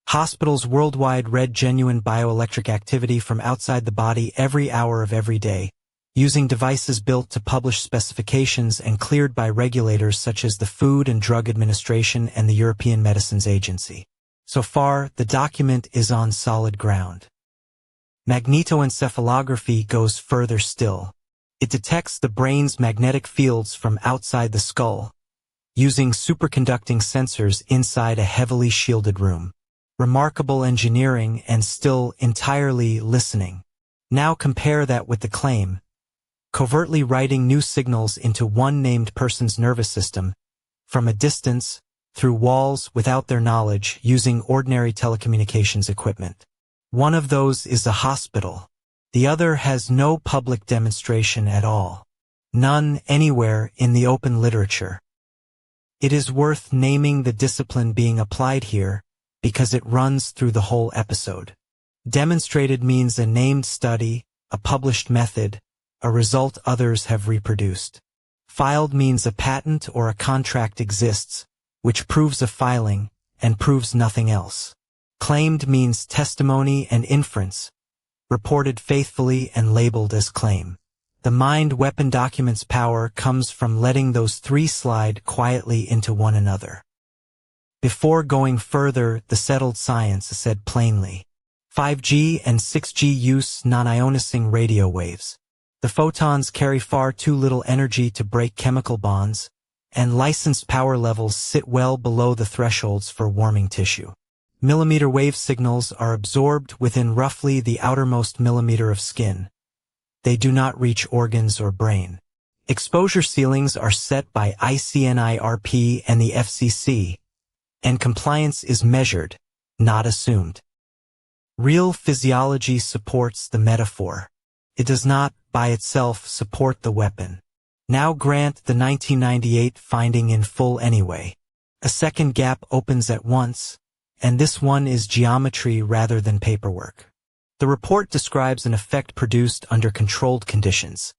Hospitals worldwide read genuine bioelectric activity from outside the body every hour of every day, using devices built to publish specifications and cleared by regulators such as the Food and Drug Administration and the European Medicines Agency. So far, the document is on solid ground. Magnetoencephalography goes further still. It detects the brain's magnetic fields from outside the skull, using superconducting sensors inside a heavily shielded room. Remarkable engineering and still entirely listening. Now compare that with the claim, covertly writing new signals into one named person's nervous system, from a distance, through walls without their knowledge, using ordinary telecommunications equipment. One of those is a hospital. The other has no public demonstration at all. None anywhere in the open literature. It is worth naming the discipline being applied here, because it runs through the whole episode. Demonstrated means a named study, a published method, a result others have reproduced. Filed means a patent or a contract exists, which proves a filing, and proves nothing else. Claimed means testimony and inference, reported faithfully and labeled as claim. The mined weapon document's power comes from letting those three slide quietly into one another. Before going further, the settled science said plainly. 5G and 6G use non-ionicing radio waves. The photons carry far too little energy to break chemical bonds, and licensed power levels sit well below the thresholds for warming tissue. Millimeter wave signals are absorbed within roughly the outermost millimeter of skin. They do not reach organs or brain. Exposure ceilings are set by ICNIRP and the FCC, and compliance is measured, not assumed. Real physiology supports the metaphor. It does not, by itself, support the weapon. Now grant the 1998 finding in full anyway. A second gap opens at once, and this one is geometry rather than paperwork. The report describes an effect produced under controlled conditions.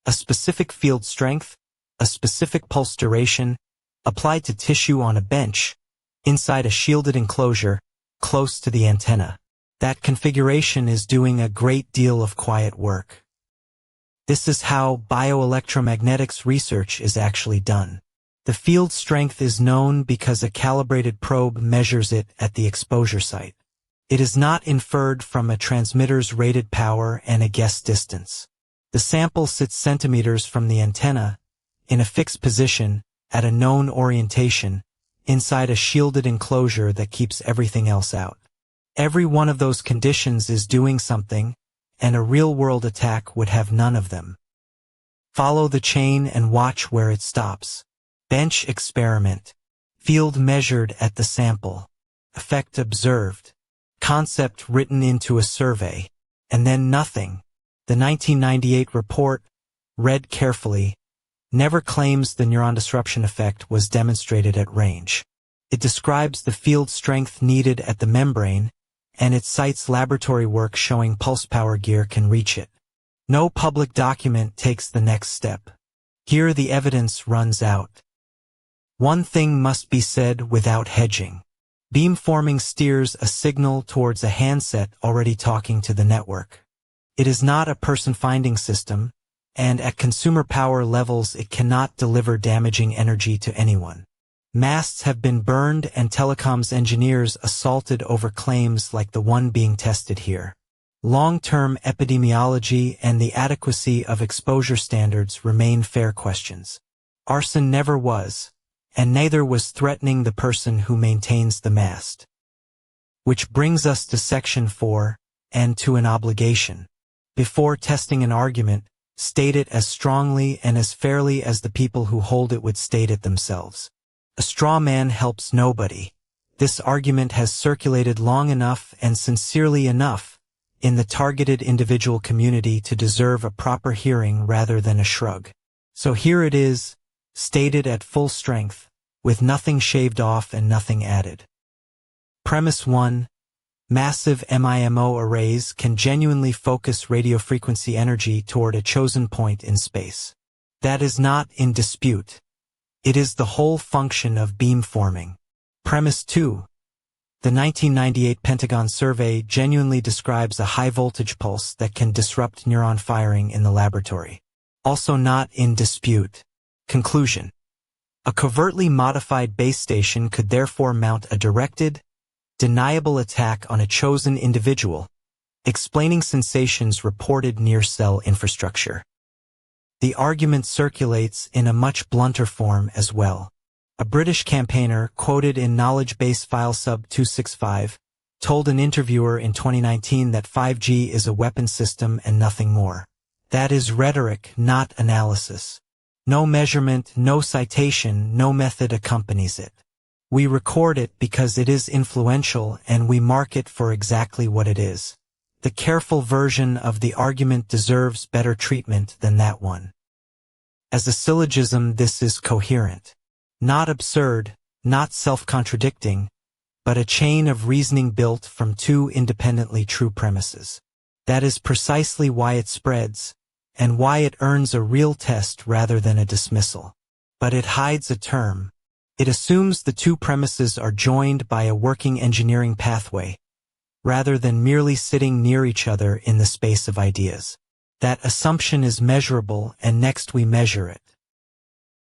A specific field strength, a specific pulse duration, applied to tissue on a bench, inside a shielded enclosure, close to the antenna. That configuration is doing a great deal of quiet work. This is how bioelectromagnetics research is actually done. The field strength is known because a calibrated probe measures it at the exposure site. It is not inferred from a transmitter's rated power and a guess distance. The sample sits centimeters from the antenna, in a fixed position, at a known orientation, inside a shielded enclosure that keeps everything else out. Every one of those conditions is doing something, and a real-world attack would have none of them. Follow the chain and watch where it stops. Bench experiment. Field measured at the sample. Effect observed. Concept written into a survey. And then nothing. The 1998 report, read carefully, never claims the neuron disruption effect was demonstrated at range. It describes the field strength needed at the membrane, and it cites laboratory work showing pulse power gear can reach it. No public document takes the next step. Here the evidence runs out. One thing must be said without hedging. Beamforming steers a signal towards a handset already talking to the network. It is not a person-finding system, and at consumer power levels it cannot deliver damaging energy to anyone. Masts have been burned and telecoms engineers assaulted over claims like the one being tested here. Long-term epidemiology and the adequacy of exposure standards remain fair questions. Arson never was, and neither was threatening the person who maintains the mast. Which brings us to Section 4, and to an obligation. Before testing an argument, state it as strongly and as fairly as the people who hold it would state it themselves. A straw man helps nobody. This argument has circulated long enough and sincerely enough in the targeted individual community to deserve a proper hearing rather than a shrug. So here it is, stated at full strength, with nothing shaved off and nothing added. Premise 1. Massive MIMO arrays can genuinely focus radiofrequency energy toward a chosen point in space. That is not in dispute. It is the whole function of beamforming. Premise 2. The 1998 Pentagon survey genuinely describes a high-voltage pulse that can disrupt neuron firing in the laboratory. Also not in dispute. Conclusion. A covertly modified base station could therefore mount a directed, deniable attack on a chosen individual, explaining sensations reported near cell infrastructure. The argument circulates in a much blunter form as well. A British campaigner, quoted in Knowledge Base File Sub 265, told an interviewer in 2019 that 5G is a weapon system and nothing more. That is rhetoric, not analysis. No measurement, no citation, no method accompanies it. We record it because it is influential and we mark it for exactly what it is. The careful version of the argument deserves better treatment than that one. As a syllogism, this is coherent. Not absurd, not self-contradicting, but a chain of reasoning built from two independently true premises. That is precisely why it spreads, and why it earns a real test rather than a dismissal. But it hides a term. It assumes the two premises are joined by a working engineering pathway, rather than merely sitting near each other in the space of ideas. That assumption is measurable, and next we measure it.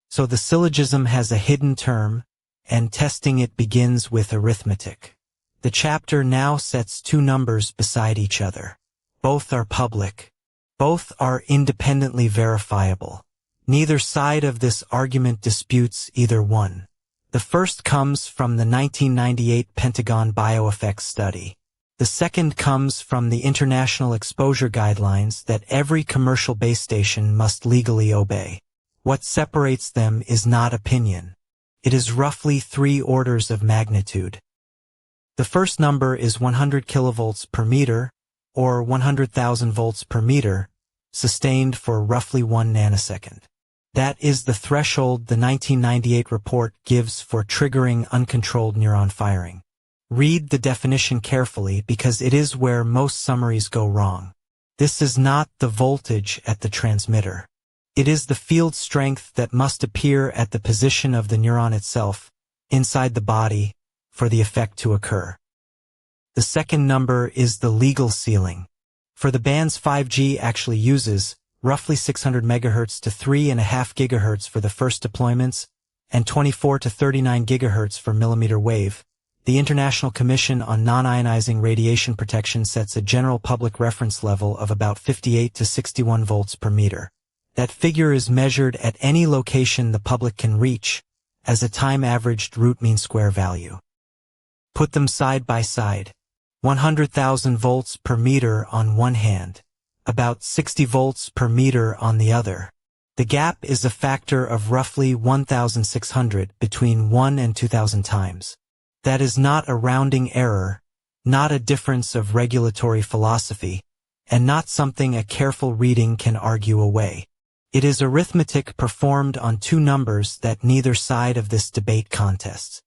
So the syllogism has a hidden term, and testing it begins with arithmetic. The chapter now sets two numbers beside each other. Both are public. Both are independently verifiable. Neither side of this argument disputes either one. The first comes from the 1998 Pentagon Bioeffects study. The second comes from the International Exposure Guidelines that every commercial base station must legally obey. What separates them is not opinion. It is roughly 3 orders of magnitude. The first number is 100 kilovolts per meter, or 100,000 volts per meter, sustained for roughly 1 nanosecond. That is the threshold the 1998 report gives for triggering uncontrolled neuron firing. Read the definition carefully because it is where most summaries go wrong. This is not the voltage at the transmitter. It is the field strength that must appear at the position of the neuron itself, inside the body, for the effect to occur. The second number is the legal ceiling. For the bands 5G actually uses, roughly 600 MHz to 3.5 GHz for the first deployments, and 24 to 39 GHz for millimeter wave, The International Commission on Non-Ionizing Radiation Protection sets a general public reference level of about 58 to 61 volts per meter. That figure is measured at any location the public can reach, as a time-averaged root mean square value. Put them side by side. 100,000 volts per meter on one hand, about 60 volts per meter on the other. The gap is a factor of roughly 1,600 between 1 and 2,000 times. That is not a rounding error, not a difference of regulatory philosophy, and not something a careful reading can argue away. It is arithmetic performed on two numbers that neither side of this debate contests.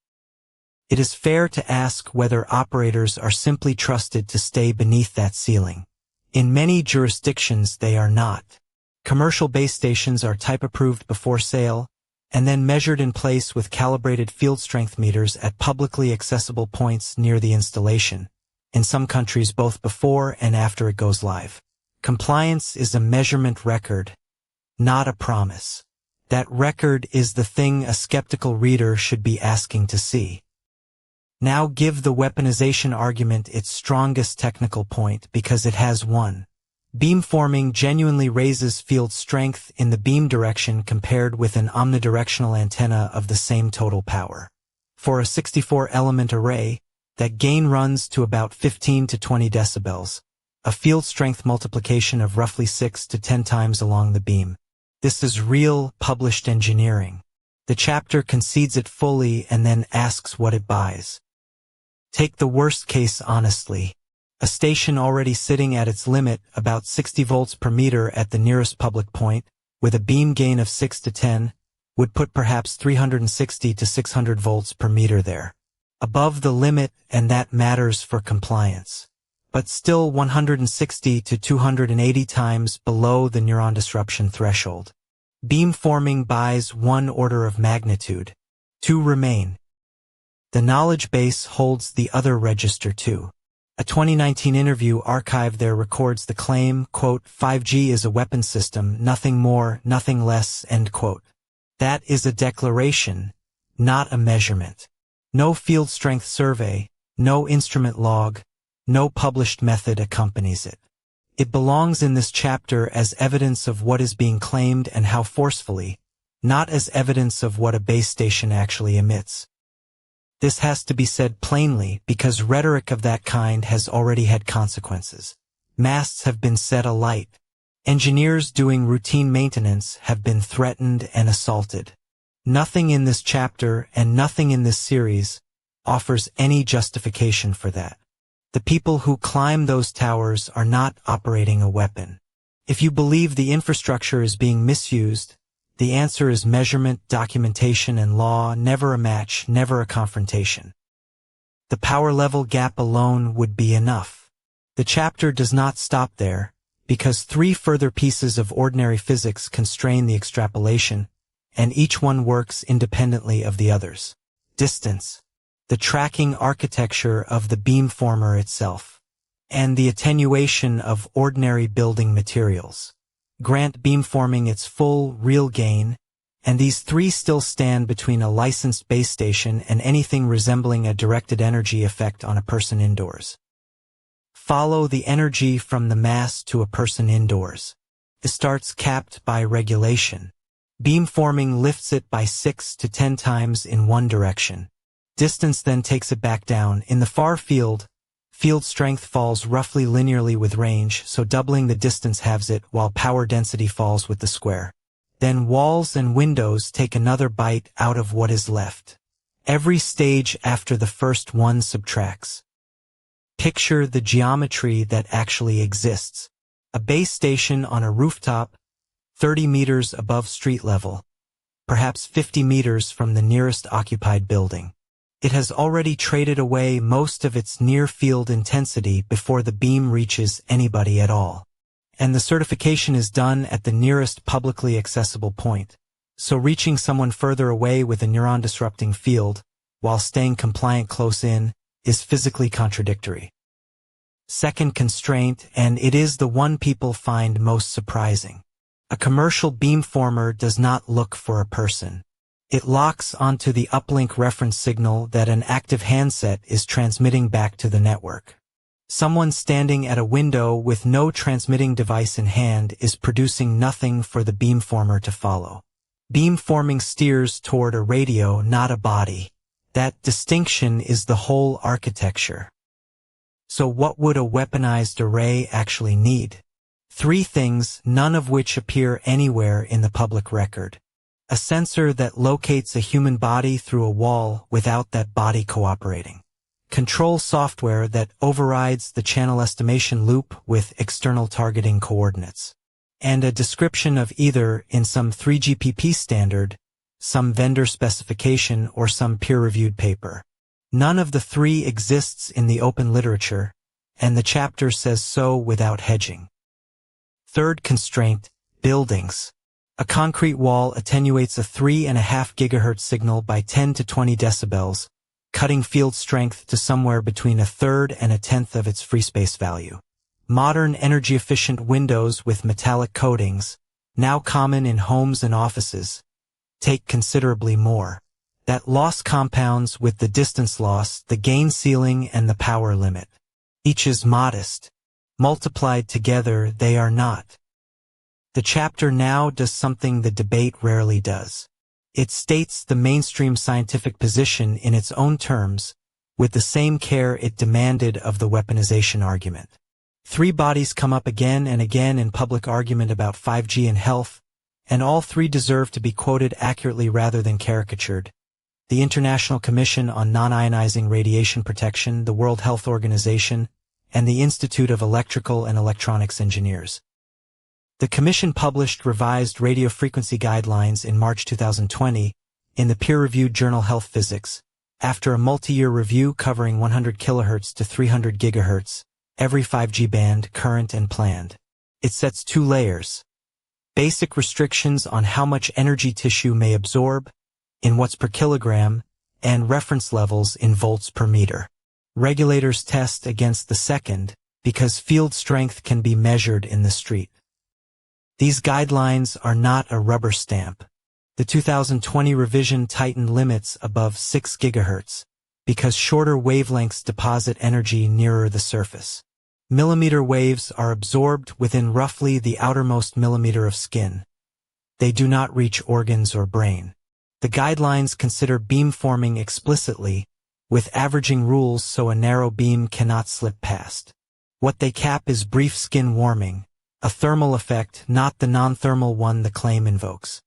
It is fair to ask whether operators are simply trusted to stay beneath that ceiling. In many jurisdictions they are not. Commercial base stations are type approved before sale, and then measured in place with calibrated field strength meters at publicly accessible points near the installation, in some countries both before and after it goes live. Compliance is a measurement record, not a promise. That record is the thing a skeptical reader should be asking to see. Now give the weaponization argument its strongest technical point because it has one. Beamforming genuinely raises field strength in the beam direction compared with an omnidirectional antenna of the same total power. For a 64-element array, that gain runs to about 15 to 20 decibels, a field strength multiplication of roughly 6 to 10 times along the beam. This is real, published engineering. The chapter concedes it fully and then asks what it buys. Take the worst case honestly. A station already sitting at its limit, about 60 volts per meter at the nearest public point, with a beam gain of 6 to 10, would put perhaps 360 to 600 volts per meter there. Above the limit, and that matters for compliance. But still 160 to 280 times below the neuron disruption threshold. Beamforming buys one order of magnitude. Two remain. The knowledge base holds the other register too. A 2019 interview archived there records the claim, quote, 5G is a weapon system, nothing more, nothing less, end quote. That is a declaration, not a measurement. No field strength survey, no instrument log, no published method accompanies it. It belongs in this chapter as evidence of what is being claimed and how forcefully, not as evidence of what a base station actually emits. This has to be said plainly because rhetoric of that kind has already had consequences. Masts have been set alight. Engineers doing routine maintenance have been threatened and assaulted. Nothing in this chapter and nothing in this series offers any justification for that. The people who climb those towers are not operating a weapon. If you believe the infrastructure is being misused, the answer is measurement, documentation, and law, never a match, never a confrontation. The power level gap alone would be enough. The chapter does not stop there, because three further pieces of ordinary physics constrain the extrapolation, and each one works independently of the others. Distance, the tracking architecture of the beamformer itself, and the attenuation of ordinary building materials grant beamforming its full, real gain, and these three still stand between a licensed base station and anything resembling a directed energy effect on a person indoors. Follow the energy from the mast to a person indoors. It starts capped by regulation. Beamforming lifts it by 6 to 10 times in one direction. Distance then takes it back down. In the far field, field strength falls roughly linearly with range, so doubling the distance halves it, while power density falls with the square. Then walls and windows take another bite out of what is left. Every stage after the first one subtracts. Picture the geometry that actually exists. A base station on a rooftop, 30 meters above street level, perhaps 50 meters from the nearest occupied building. It has already traded away most of its near-field intensity before the beam reaches anybody at all. And the certification is done at the nearest publicly accessible point. So reaching someone further away with a neuron-disrupting field, while staying compliant close in, is physically contradictory. Second constraint, and it is the one people find most surprising. A commercial beamformer does not look for a person. It locks onto the uplink reference signal that an active handset is transmitting back to the network. Someone standing at a window with no transmitting device in hand is producing nothing for the beamformer to follow. Beamforming steers toward a radio, not a body. That distinction is the whole architecture. So what would a weaponized array actually need? 3 things, none of which appear anywhere in the public record. A sensor that locates a human body through a wall without that body cooperating. Control software that overrides the channel estimation loop with external targeting coordinates. And a description of either in some 3GPP standard, some vendor specification, or some peer-reviewed paper. None of the 3 exists in the open literature, and the chapter says so without hedging. Third constraint, buildings. A concrete wall attenuates a 3.5 GHz signal by 10 to 20 decibels, cutting field strength to somewhere between 1/3 and 1/10 of its free space value. Modern energy-efficient windows with metallic coatings, now common in homes and offices, take considerably more. That loss compounds with the distance loss, the gain ceiling, and the power limit. Each is modest. Multiplied together, they are not. The chapter now does something the debate rarely does. It states the mainstream scientific position in its own terms, with the same care it demanded of the weaponization argument. 3 bodies come up again and again in public argument about 5G and health, and all 3 deserve to be quoted accurately rather than caricatured. The International Commission on Non-Ionizing Radiation Protection, the World Health Organization, and the Institute of Electrical and Electronics Engineers. The Commission published revised radio frequency guidelines in March 2020 in the peer-reviewed journal Health Physics, after a multi-year review covering 100 kHz to 300 GHz, every 5G band, current and planned. It sets 2 layers. Basic restrictions on how much energy tissue may absorb, in watts per kilogram, and reference levels in volts per meter. Regulators test against the second, because field strength can be measured in the street. These guidelines are not a rubber stamp. The 2020 revision tightened limits above 6 GHz, because shorter wavelengths deposit energy nearer the surface. Millimeter waves are absorbed within roughly the outermost millimeter of skin. They do not reach organs or brain. The guidelines consider beamforming explicitly, with averaging rules so a narrow beam cannot slip past. What they cap is brief skin warming, a thermal effect, not the non-thermal one the claim invokes.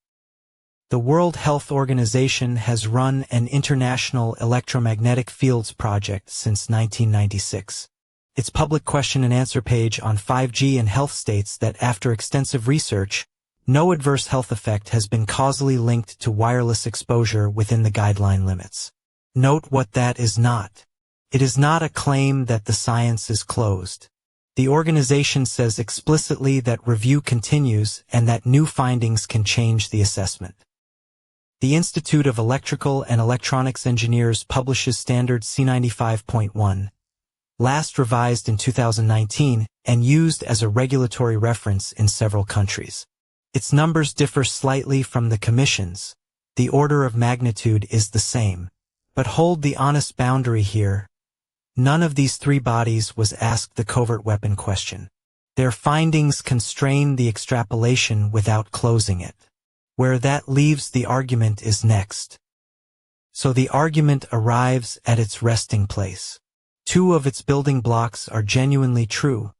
The World Health Organization has run an international electromagnetic fields project since 1996. Its public question and answer page on 5G and health states that after extensive research, no adverse health effect has been causally linked to wireless exposure within the guideline limits. Note what that is not. It is not a claim that the science is closed. The organization says explicitly that review continues and that new findings can change the assessment. The Institute of Electrical and Electronics Engineers publishes Standard C95.1, last revised in 2019 and used as a regulatory reference in several countries. Its numbers differ slightly from the Commission's. The order of magnitude is the same. But hold the honest boundary here. None of these 3 bodies was asked the covert weapon question. Their findings constrain the extrapolation without closing it. Where that leaves the argument is next. So the argument arrives at its resting place. 2 of its building blocks are genuinely true,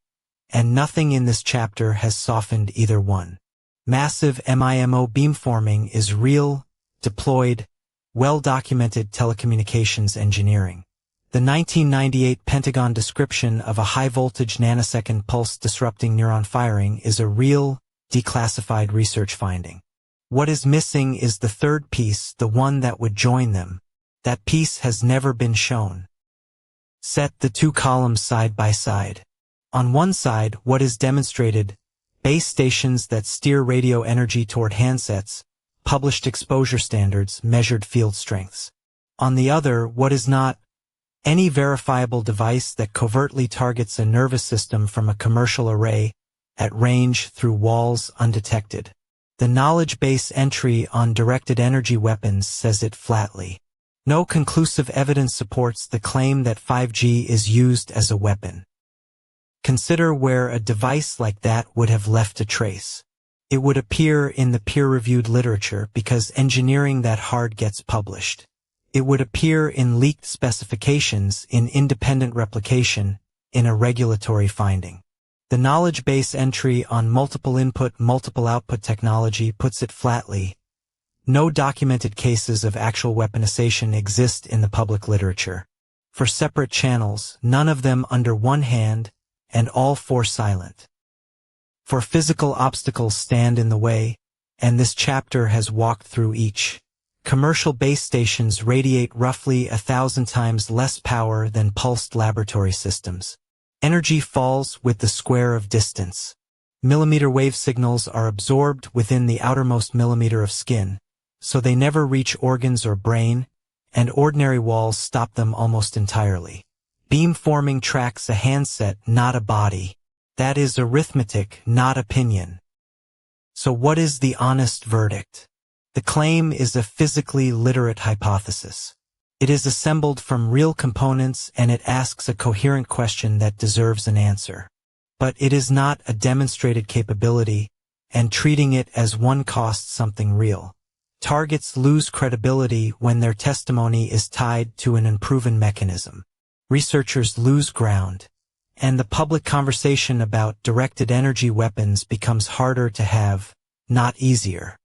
and nothing in this chapter has softened either one. Massive MIMO beamforming is real, deployed, well-documented telecommunications engineering. The 1998 Pentagon description of a high-voltage nanosecond pulse-disrupting neuron firing is a real, declassified research finding. What is missing is the third piece, the one that would join them. That piece has never been shown. Set the 2 columns side by side. On one side, what is demonstrated: base stations that steer radio energy toward handsets, published exposure standards, measured field strengths. On the other, what is not: any verifiable device that covertly targets a nervous system from a commercial array, at range through walls undetected. The knowledge base entry on directed energy weapons says it flatly. No conclusive evidence supports the claim that 5G is used as a weapon. Consider where a device like that would have left a trace. It would appear in the peer-reviewed literature because engineering that hard gets published. It would appear in leaked specifications, in independent replication, in a regulatory finding. The knowledge base entry on multiple input, multiple output technology puts it flatly. No documented cases of actual weaponization exist in the public literature. For separate channels, none of them under one hand, and all four silent. For physical obstacles stand in the way, and this chapter has walked through each. Commercial base stations radiate roughly 1,000 times less power than pulsed laboratory systems. Energy falls with the square of distance. Millimeter wave signals are absorbed within the outermost millimeter of skin, so they never reach organs or brain, and ordinary walls stop them almost entirely. Beamforming tracks a handset, not a body. That is arithmetic, not opinion. So what is the honest verdict? The claim is a physically literate hypothesis. It is assembled from real components and it asks a coherent question that deserves an answer. But it is not a demonstrated capability, and treating it as one costs something real. Targets lose credibility when their testimony is tied to an unproven mechanism. Researchers lose ground, and the public conversation about directed energy weapons becomes harder to have, not easier.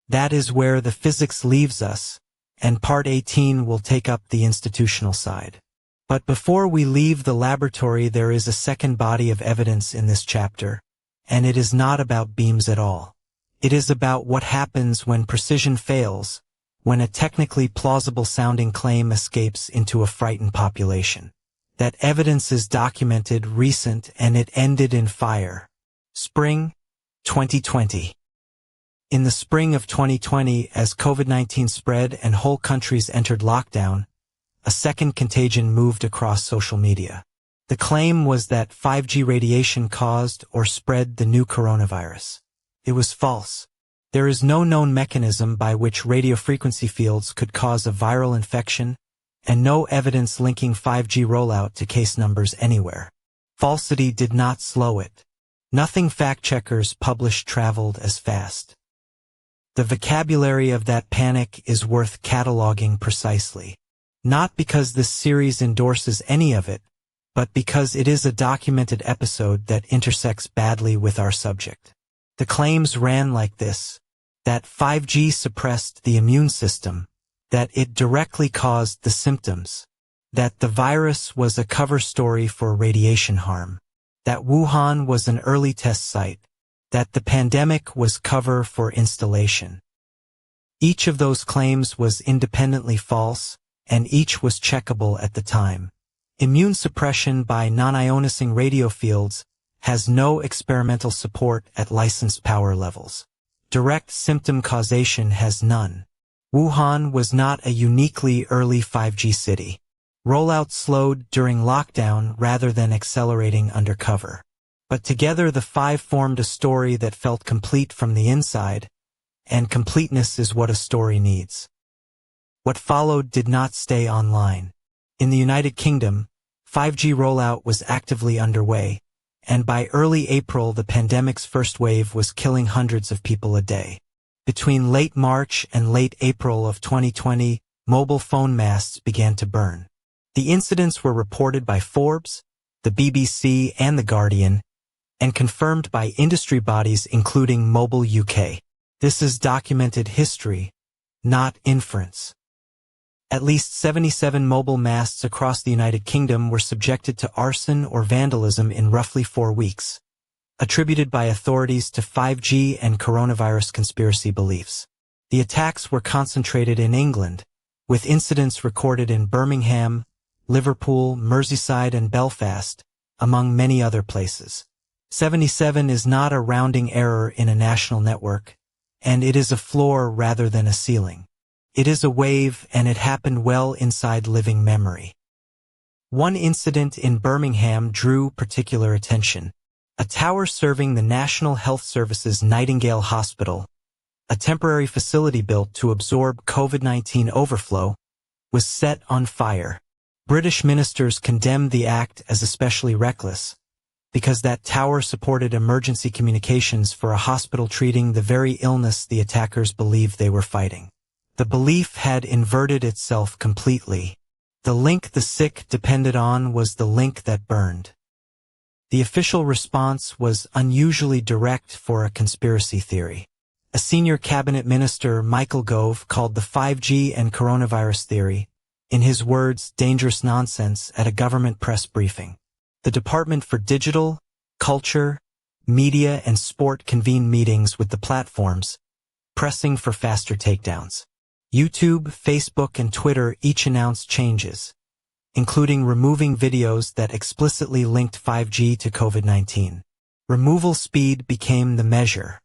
That is where the physics leaves us, and Part 18 will take up the institutional side. But before we leave the laboratory, there is a second body of evidence in this chapter, and it is not about beams at all. It is about what happens when precision fails, when a technically plausible-sounding claim escapes into a frightened population. That evidence is documented, recent, and it ended in fire. Spring 2020. In the spring of 2020, as COVID-19 spread and whole countries entered lockdown, a second contagion moved across social media. The claim was that 5G radiation caused or spread the new coronavirus. It was false. There is no known mechanism by which radiofrequency fields could cause a viral infection, and no evidence linking 5G rollout to case numbers anywhere. Falsity did not slow it. Nothing fact-checkers published traveled as fast. The vocabulary of that panic is worth cataloging precisely. Not because this series endorses any of it, but because it is a documented episode that intersects badly with our subject. The claims ran like this: that 5G suppressed the immune system, that it directly caused the symptoms, that the virus was a cover story for radiation harm, that Wuhan was an early test site, that the pandemic was cover for installation. Each of those claims was independently false, and each was checkable at the time. Immune suppression by non-ionicing radio fields has no experimental support at licensed power levels. Direct symptom causation has none. Wuhan was not a uniquely early 5G city. Rollout slowed during lockdown rather than accelerating under cover. But together the five formed a story that felt complete from the inside, and completeness is what a story needs. What followed did not stay online. In the United Kingdom, 5G rollout was actively underway, and by early April the pandemic's first wave was killing hundreds of people a day. Between late March and late April of 2020, mobile phone masts began to burn. The incidents were reported by Forbes, the BBC, and The Guardian, and confirmed by industry bodies including Mobile UK. This is documented history, not inference. At least 77 mobile masts across the United Kingdom were subjected to arson or vandalism in roughly 4 weeks, attributed by authorities to 5G and coronavirus conspiracy beliefs. The attacks were concentrated in England, with incidents recorded in Birmingham, Liverpool, Merseyside, and Belfast, among many other places. 77 is not a rounding error in a national network, and it is a floor rather than a ceiling. It is a wave, and it happened well inside living memory. One incident in Birmingham drew particular attention. A tower serving the National Health Service's Nightingale Hospital, a temporary facility built to absorb COVID-19 overflow, was set on fire. British ministers condemned the act as especially reckless, because that tower supported emergency communications for a hospital treating the very illness the attackers believed they were fighting. The belief had inverted itself completely. The link the sick depended on was the link that burned. The official response was unusually direct for a conspiracy theory. A senior cabinet minister, Michael Gove, called the 5G and coronavirus theory, in his words, dangerous nonsense, at a government press briefing. The Department for Digital, Culture, Media and Sport convened meetings with the platforms, pressing for faster takedowns. YouTube, Facebook, and Twitter each announced changes, including removing videos that explicitly linked 5G to COVID-19. Removal speed became the measure.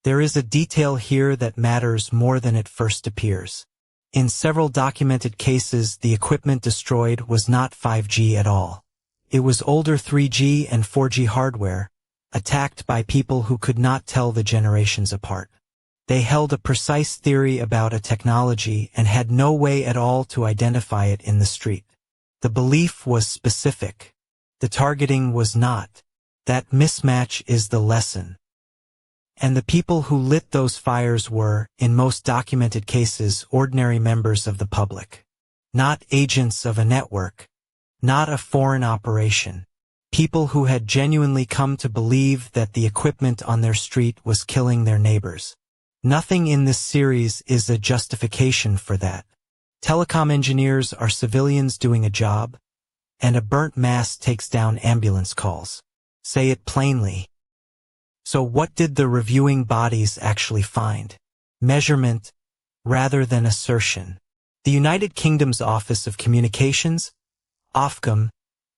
There is a detail here that matters more than it first appears. In several documented cases, the equipment destroyed was not 5G at all. It was older 3G and 4G hardware, attacked by people who could not tell the generations apart. They held a precise theory about a technology and had no way at all to identify it in the street. The belief was specific. The targeting was not. That mismatch is the lesson. And the people who lit those fires were, in most documented cases, ordinary members of the public. Not agents of a network. Not a foreign operation. People who had genuinely come to believe that the equipment on their street was killing their neighbors. Nothing in this series is a justification for that. Telecom engineers are civilians doing a job, and a burnt mast takes down ambulance calls. Say it plainly. So what did the reviewing bodies actually find? Measurement, rather than assertion. The United Kingdom's Office of Communications, Ofcom,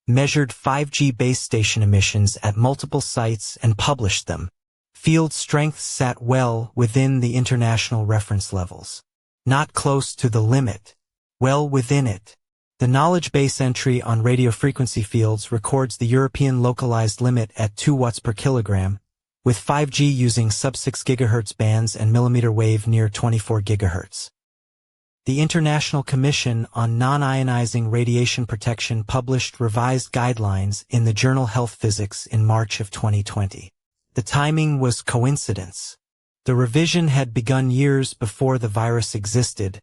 measured 5G base station emissions at multiple sites and published them. Field strength sat well within the international reference levels. Not close to the limit, well within it. The knowledge base entry on radio frequency fields records the European localized limit at 2 watts per kilogram, with 5G using sub-6 GHz bands and millimeter wave near 24 GHz. The International Commission on Non-Ionizing Radiation Protection published revised guidelines in the journal Health Physics in March of 2020. The timing was coincidence. The revision had begun years before the virus existed,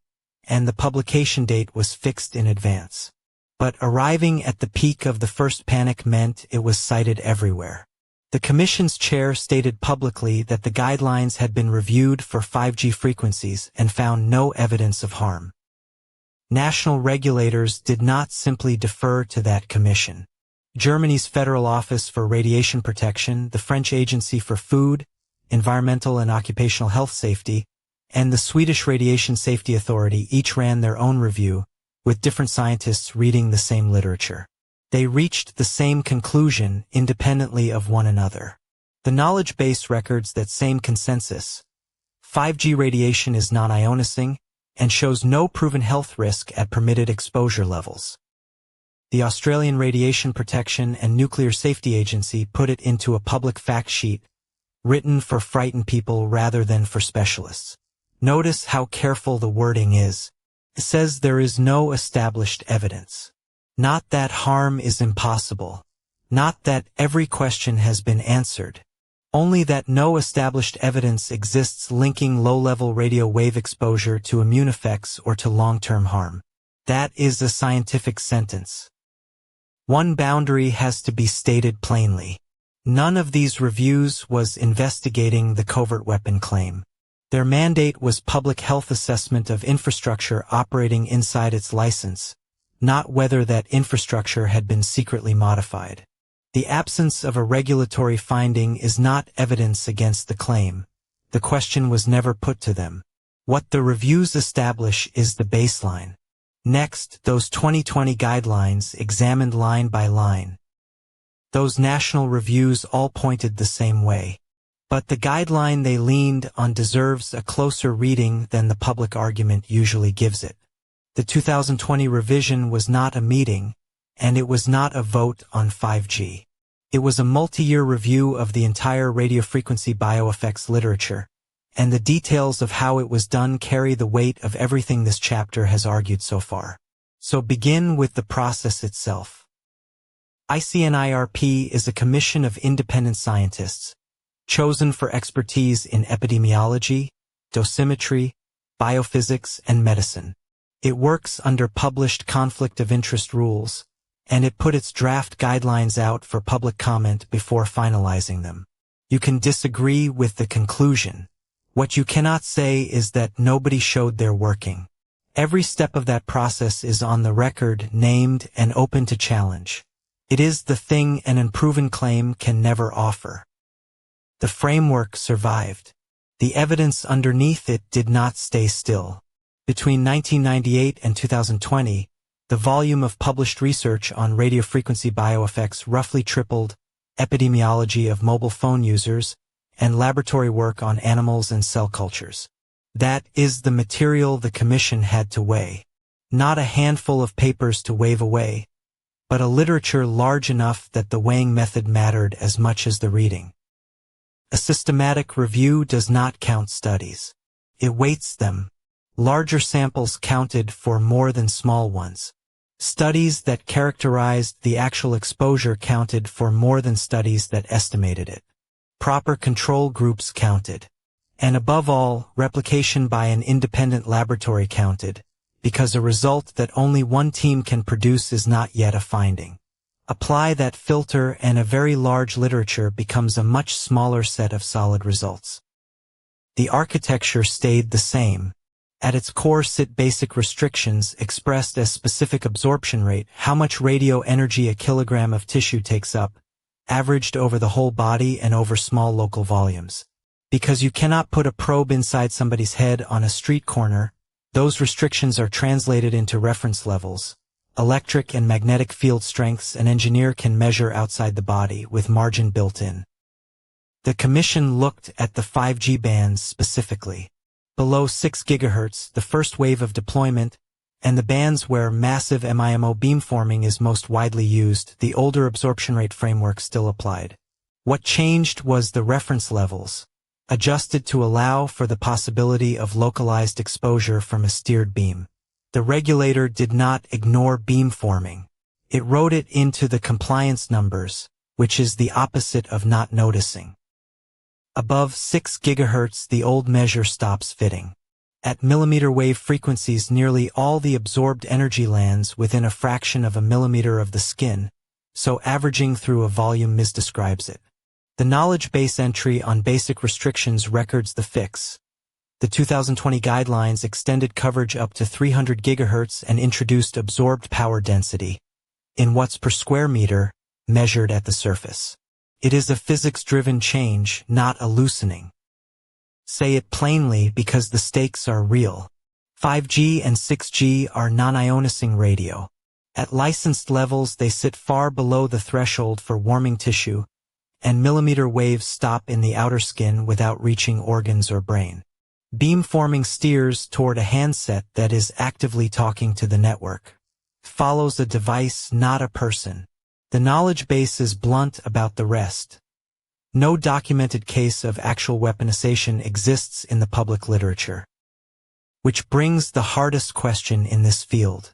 and the publication date was fixed in advance. But arriving at the peak of the first panic meant it was cited everywhere. The Commission's chair stated publicly that the guidelines had been reviewed for 5G frequencies and found no evidence of harm. National regulators did not simply defer to that commission. Germany's Federal Office for Radiation Protection, the French Agency for Food, Environmental and Occupational Health Safety, and the Swedish Radiation Safety Authority each ran their own review, with different scientists reading the same literature. They reached the same conclusion independently of one another. The knowledge base records that same consensus. 5G radiation is non-ionizing and shows no proven health risk at permitted exposure levels. The Australian Radiation Protection and Nuclear Safety Agency put it into a public fact sheet, written for frightened people rather than for specialists. Notice how careful the wording is. It says there is no established evidence. Not that harm is impossible. Not that every question has been answered. Only that no established evidence exists linking low-level radio wave exposure to immune effects or to long-term harm. That is a scientific sentence. One boundary has to be stated plainly. None of these reviews was investigating the covert weapon claim. Their mandate was public health assessment of infrastructure operating inside its license, not whether that infrastructure had been secretly modified. The absence of a regulatory finding is not evidence against the claim. The question was never put to them. What the reviews establish is the baseline. Next, those 2020 guidelines examined line by line. Those national reviews all pointed the same way. But the guideline they leaned on deserves a closer reading than the public argument usually gives it. The 2020 revision was not a meeting, and it was not a vote on 5G. It was a multi-year review of the entire radiofrequency bioeffects literature, and the details of how it was done carry the weight of everything this chapter has argued so far. So begin with the process itself. ICNIRP is a commission of independent scientists, chosen for expertise in epidemiology, dosimetry, biophysics, and medicine. It works under published conflict of interest rules, and it put its draft guidelines out for public comment before finalizing them. You can disagree with the conclusion. What you cannot say is that nobody showed their working. Every step of that process is on the record, named, and open to challenge. It is the thing an unproven claim can never offer. The framework survived. The evidence underneath it did not stay still. Between 1998 and 2020, the volume of published research on radiofrequency bioeffects roughly tripled, epidemiology of mobile phone users, and laboratory work on animals and cell cultures. That is the material the commission had to weigh. Not a handful of papers to wave away, but a literature large enough that the weighing method mattered as much as the reading. A systematic review does not count studies. It weights them. Larger samples counted for more than small ones. Studies that characterized the actual exposure counted for more than studies that estimated it. Proper control groups counted. And above all, replication by an independent laboratory counted, because a result that only one team can produce is not yet a finding. Apply that filter and a very large literature becomes a much smaller set of solid results. The architecture stayed the same. At its core sit basic restrictions expressed as specific absorption rate, how much radio energy a kilogram of tissue takes up, averaged over the whole body and over small local volumes. Because you cannot put a probe inside somebody's head on a street corner, those restrictions are translated into reference levels. Electric and magnetic field strengths an engineer can measure outside the body with margin built in. The commission looked at the 5G bands specifically. Below 6 GHz, the first wave of deployment, and the bands where massive MIMO beamforming is most widely used, the older absorption rate framework still applied. What changed was the reference levels, adjusted to allow for the possibility of localized exposure from a steered beam. The regulator did not ignore beamforming. It wrote it into the compliance numbers, which is the opposite of not noticing. Above 6 GHz, the old measure stops fitting. At millimeter wave frequencies, nearly all the absorbed energy lands within a fraction of a millimeter of the skin, so averaging through a volume misdescribes it. The knowledge base entry on basic restrictions records the fix. The 2020 guidelines extended coverage up to 300 GHz and introduced absorbed power density, in watts per square meter, measured at the surface. It is a physics-driven change, not a loosening. Say it plainly because the stakes are real. 5G and 6G are non-ionicing radio. At licensed levels they sit far below the threshold for warming tissue, and millimeter waves stop in the outer skin without reaching organs or brain. Beamforming steers toward a handset that is actively talking to the network. Follows a device, not a person. The knowledge base is blunt about the rest. No documented case of actual weaponization exists in the public literature. Which brings the hardest question in this field.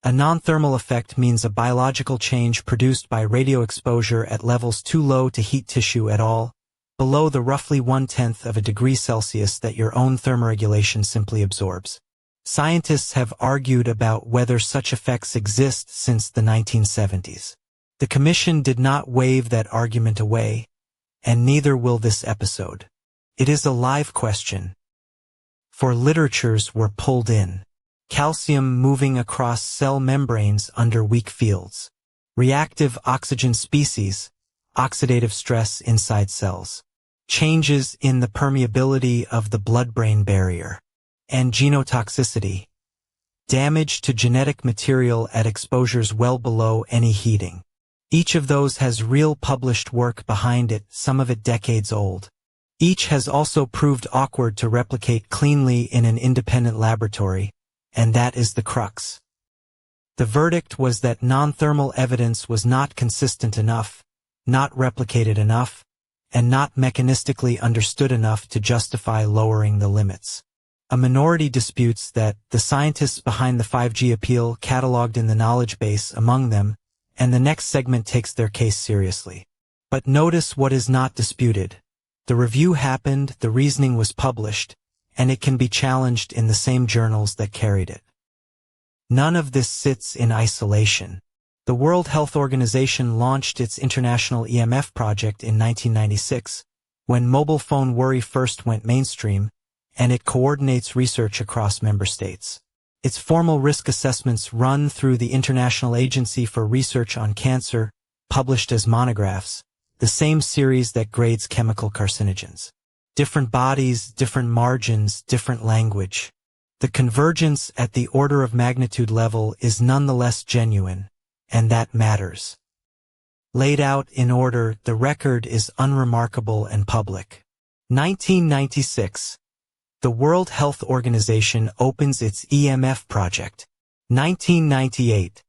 A non-thermal effect means a biological change produced by radio exposure at levels too low to heat tissue at all, below the roughly 1/10 of a degree Celsius that your own thermoregulation simply absorbs. Scientists have argued about whether such effects exist since the 1970s. The Commission did not wave that argument away, and neither will this episode. It is a live question. For literatures were pulled in. Calcium moving across cell membranes under weak fields. Reactive oxygen species, oxidative stress inside cells. Changes in the permeability of the blood-brain barrier. And genotoxicity. Damage to genetic material at exposures well below any heating. Each of those has real published work behind it, some of it decades old. Each has also proved awkward to replicate cleanly in an independent laboratory, and that is the crux. The verdict was that non-thermal evidence was not consistent enough, not replicated enough, and not mechanistically understood enough to justify lowering the limits. A minority disputes that the scientists behind the 5G appeal cataloged in the knowledge base among them, and the next segment takes their case seriously. But notice what is not disputed. The review happened, the reasoning was published, and it can be challenged in the same journals that carried it. None of this sits in isolation. The World Health Organization launched its International EMF project in 1996, when mobile phone worry first went mainstream, and it coordinates research across member states. Its formal risk assessments run through the International Agency for Research on Cancer, published as monographs, the same series that grades chemical carcinogens. Different bodies, different margins, different language. The convergence at the order of magnitude level is nonetheless genuine, and that matters. Laid out in order, the record is unremarkable and public. 1996. The World Health Organization opens its EMF project. 1998.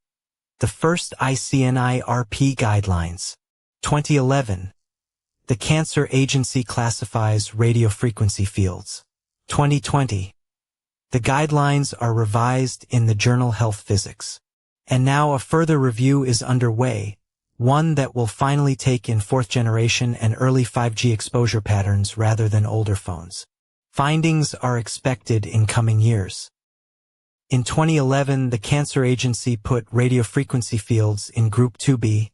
The first ICNIRP guidelines. 2011. The Cancer Agency classifies radiofrequency fields. 2020. The guidelines are revised in the journal Health Physics. And now a further review is underway, one that will finally take in fourth generation and early 5G exposure patterns rather than older phones. Findings are expected in coming years. In 2011, the Cancer Agency put radiofrequency fields in Group 2B,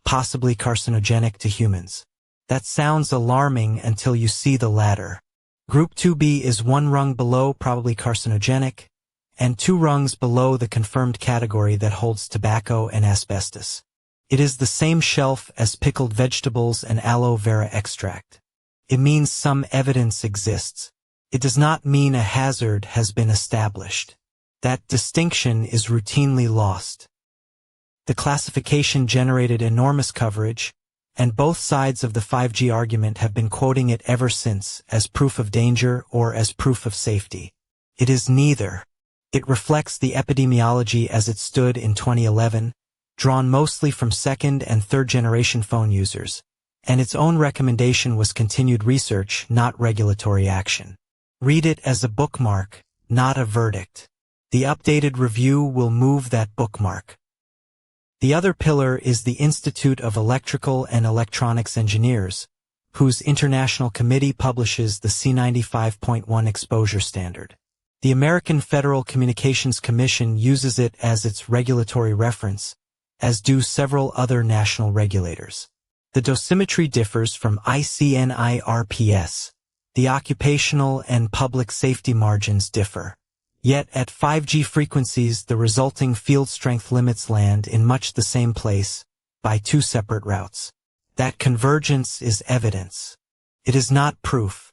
possibly carcinogenic to humans. That sounds alarming until you see the latter. Group 2B is one rung below probably carcinogenic, and two rungs below the confirmed category that holds tobacco and asbestos. It is the same shelf as pickled vegetables and aloe vera extract. It means some evidence exists. It does not mean a hazard has been established. That distinction is routinely lost. The classification generated enormous coverage, and both sides of the 5G argument have been quoting it ever since as proof of danger or as proof of safety. It is neither. It reflects the epidemiology as it stood in 2011, drawn mostly from second and third generation phone users, and its own recommendation was continued research, not regulatory action. Read it as a bookmark, not a verdict. The updated review will move that bookmark. The other pillar is the Institute of Electrical and Electronics Engineers, whose international committee publishes the C95.1 exposure standard. The American Federal Communications Commission uses it as its regulatory reference, as do several other national regulators. The dosimetry differs from ICNIRPS. The occupational and public safety margins differ. Yet at 5G frequencies, the resulting field strength limits land in much the same place, by two separate routes. That convergence is evidence. It is not proof.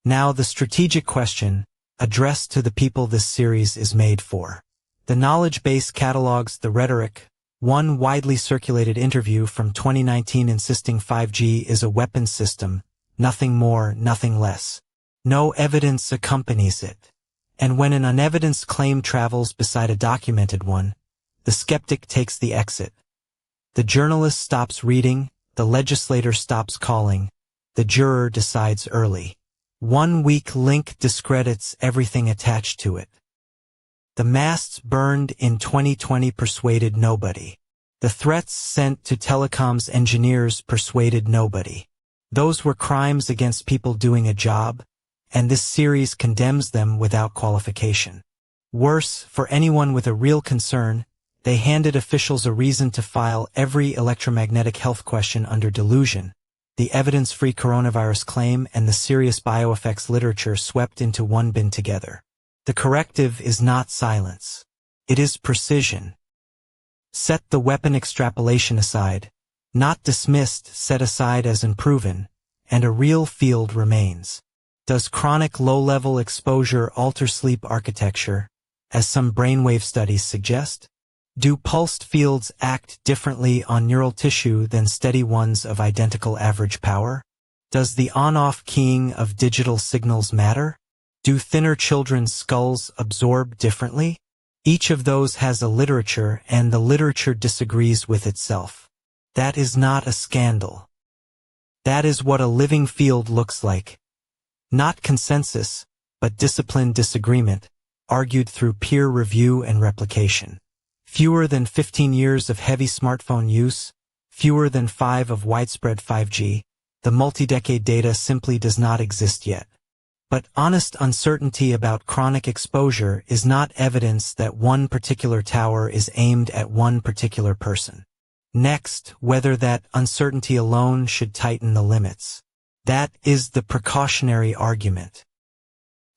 Now the strategic question, addressed to the people this series is made for. The knowledge base catalogs the rhetoric. One widely circulated interview from 2019 insisting 5G is a weapons system, nothing more, nothing less. No evidence accompanies it. And when an unevidenced claim travels beside a documented one, the skeptic takes the exit. The journalist stops reading, the legislator stops calling, the juror decides early. One weak link discredits everything attached to it. The masts burned in 2020 persuaded nobody. The threats sent to telecoms engineers persuaded nobody. Those were crimes against people doing a job, and this series condemns them without qualification. Worse, for anyone with a real concern, they handed officials a reason to file every electromagnetic health question under delusion, the evidence-free coronavirus claim and the serious bioeffects literature swept into one bin together. The corrective is not silence. It is precision. Set the weapon extrapolation aside, not dismissed, set aside as unproven, and a real field remains. Does chronic low-level exposure alter sleep architecture, as some brainwave studies suggest? Do pulsed fields act differently on neural tissue than steady ones of identical average power? Does the on-off keying of digital signals matter? Do thinner children's skulls absorb differently? Each of those has a literature, and the literature disagrees with itself. That is not a scandal. That is what a living field looks like. Not consensus, but disciplined disagreement, argued through peer review and replication. Fewer than 15 years of heavy smartphone use, fewer than 5 of widespread 5G, the multi-decade data simply does not exist yet. But honest uncertainty about chronic exposure is not evidence that one particular tower is aimed at one particular person. Next, whether that uncertainty alone should tighten the limits. That is the precautionary argument.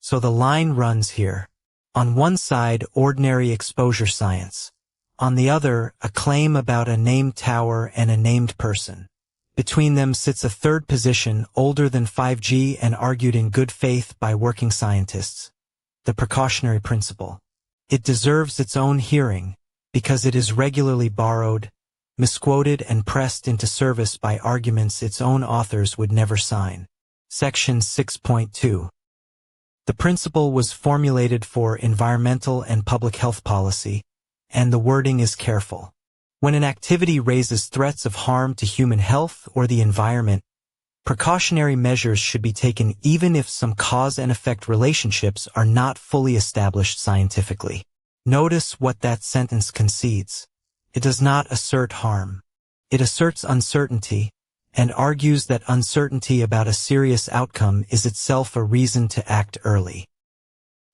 So the line runs here. On one side, ordinary exposure science. On the other, a claim about a named tower and a named person. Between them sits a third position, older than 5G and argued in good faith by working scientists. The precautionary principle. It deserves its own hearing, because it is regularly borrowed, misquoted and pressed into service by arguments its own authors would never sign. Section 6.2. The principle was formulated for environmental and public health policy, and the wording is careful. When an activity raises threats of harm to human health or the environment, precautionary measures should be taken even if some cause and effect relationships are not fully established scientifically. Notice what that sentence concedes. It does not assert harm. It asserts uncertainty, and argues that uncertainty about a serious outcome is itself a reason to act early.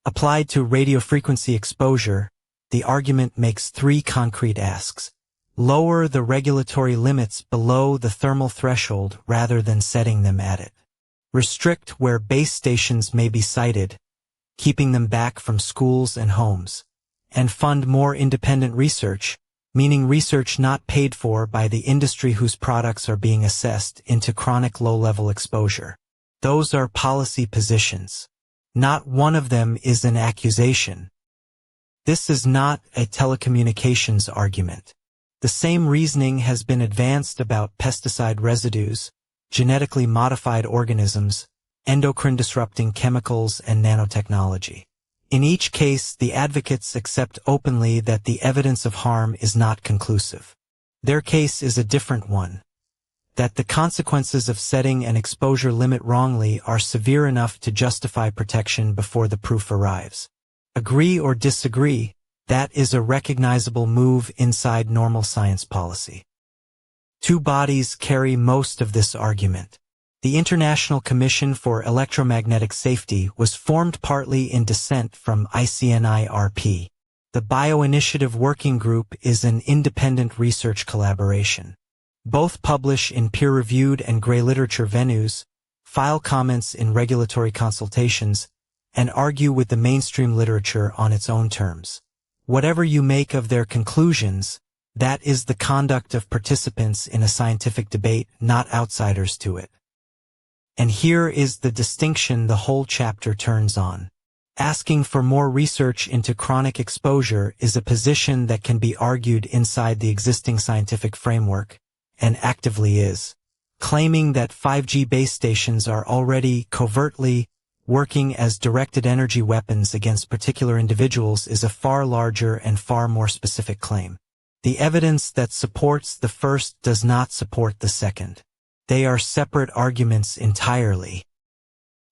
Applied to radiofrequency exposure, the argument makes three concrete asks. Lower the regulatory limits below the thermal threshold rather than setting them at it. Restrict where base stations may be sited, keeping them back from schools and homes. And fund more independent research, meaning research not paid for by the industry whose products are being assessed into chronic low-level exposure. Those are policy positions. Not one of them is an accusation. This is not a telecommunications argument. The same reasoning has been advanced about pesticide residues, genetically modified organisms, endocrine-disrupting chemicals, and nanotechnology. In each case, the advocates accept openly that the evidence of harm is not conclusive. Their case is a different one, that the consequences of setting an exposure limit wrongly are severe enough to justify protection before the proof arrives. Agree or disagree, that is a recognizable move inside normal science policy. Two bodies carry most of this argument. The International Commission for Electromagnetic Safety was formed partly in dissent from ICNIRP. The Bioinitiative Working Group is an independent research collaboration. Both publish in peer-reviewed and gray literature venues, file comments in regulatory consultations, and argue with the mainstream literature on its own terms. Whatever you make of their conclusions, that is the conduct of participants in a scientific debate, not outsiders to it. And here is the distinction the whole chapter turns on. Asking for more research into chronic exposure is a position that can be argued inside the existing scientific framework, and actively is. Claiming that 5G base stations are already covertly working as directed energy weapons against particular individuals is a far larger and far more specific claim. The evidence that supports the first does not support the second. They are separate arguments entirely.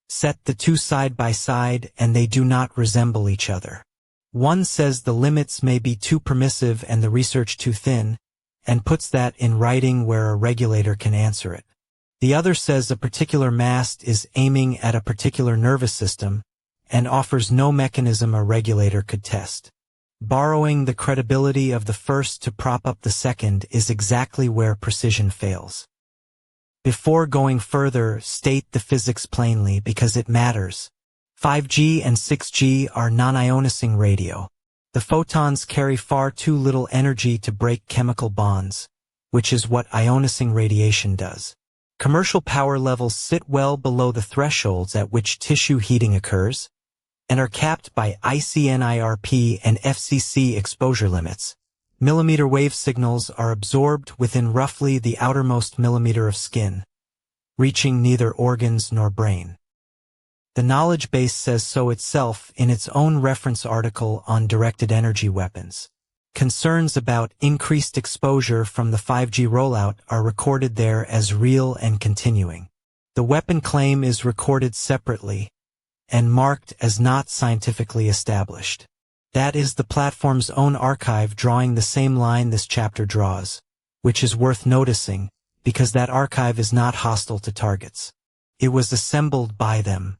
Set the two side by side and they do not resemble each other. One says the limits may be too permissive and the research too thin, and puts that in writing where a regulator can answer it. The other says a particular mast is aiming at a particular nervous system, and offers no mechanism a regulator could test. Borrowing the credibility of the first to prop up the second is exactly where precision fails. Before going further, state the physics plainly because it matters. 5G and 6G are non-ionicing radio. The photons carry far too little energy to break chemical bonds, which is what ionicing radiation does. Commercial power levels sit well below the thresholds at which tissue heating occurs, and are capped by ICNIRP and FCC exposure limits. Millimeter wave signals are absorbed within roughly the outermost millimeter of skin, reaching neither organs nor brain. The knowledge base says so itself in its own reference article on directed energy weapons. Concerns about increased exposure from the 5G rollout are recorded there as real and continuing. The weapon claim is recorded separately and marked as not scientifically established. That is the platform's own archive drawing the same line this chapter draws, which is worth noticing because that archive is not hostile to targets. It was assembled by them.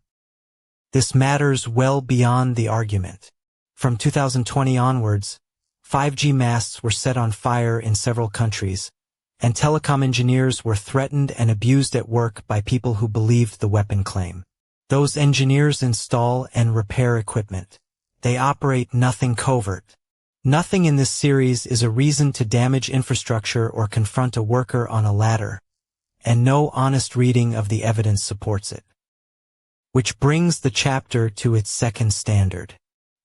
This matters well beyond the argument. From 2020 onwards, 5G masts were set on fire in several countries, and telecom engineers were threatened and abused at work by people who believed the weapon claim. Those engineers install and repair equipment. They operate nothing covert. Nothing in this series is a reason to damage infrastructure or confront a worker on a ladder, and no honest reading of the evidence supports it. Which brings the chapter to its second standard.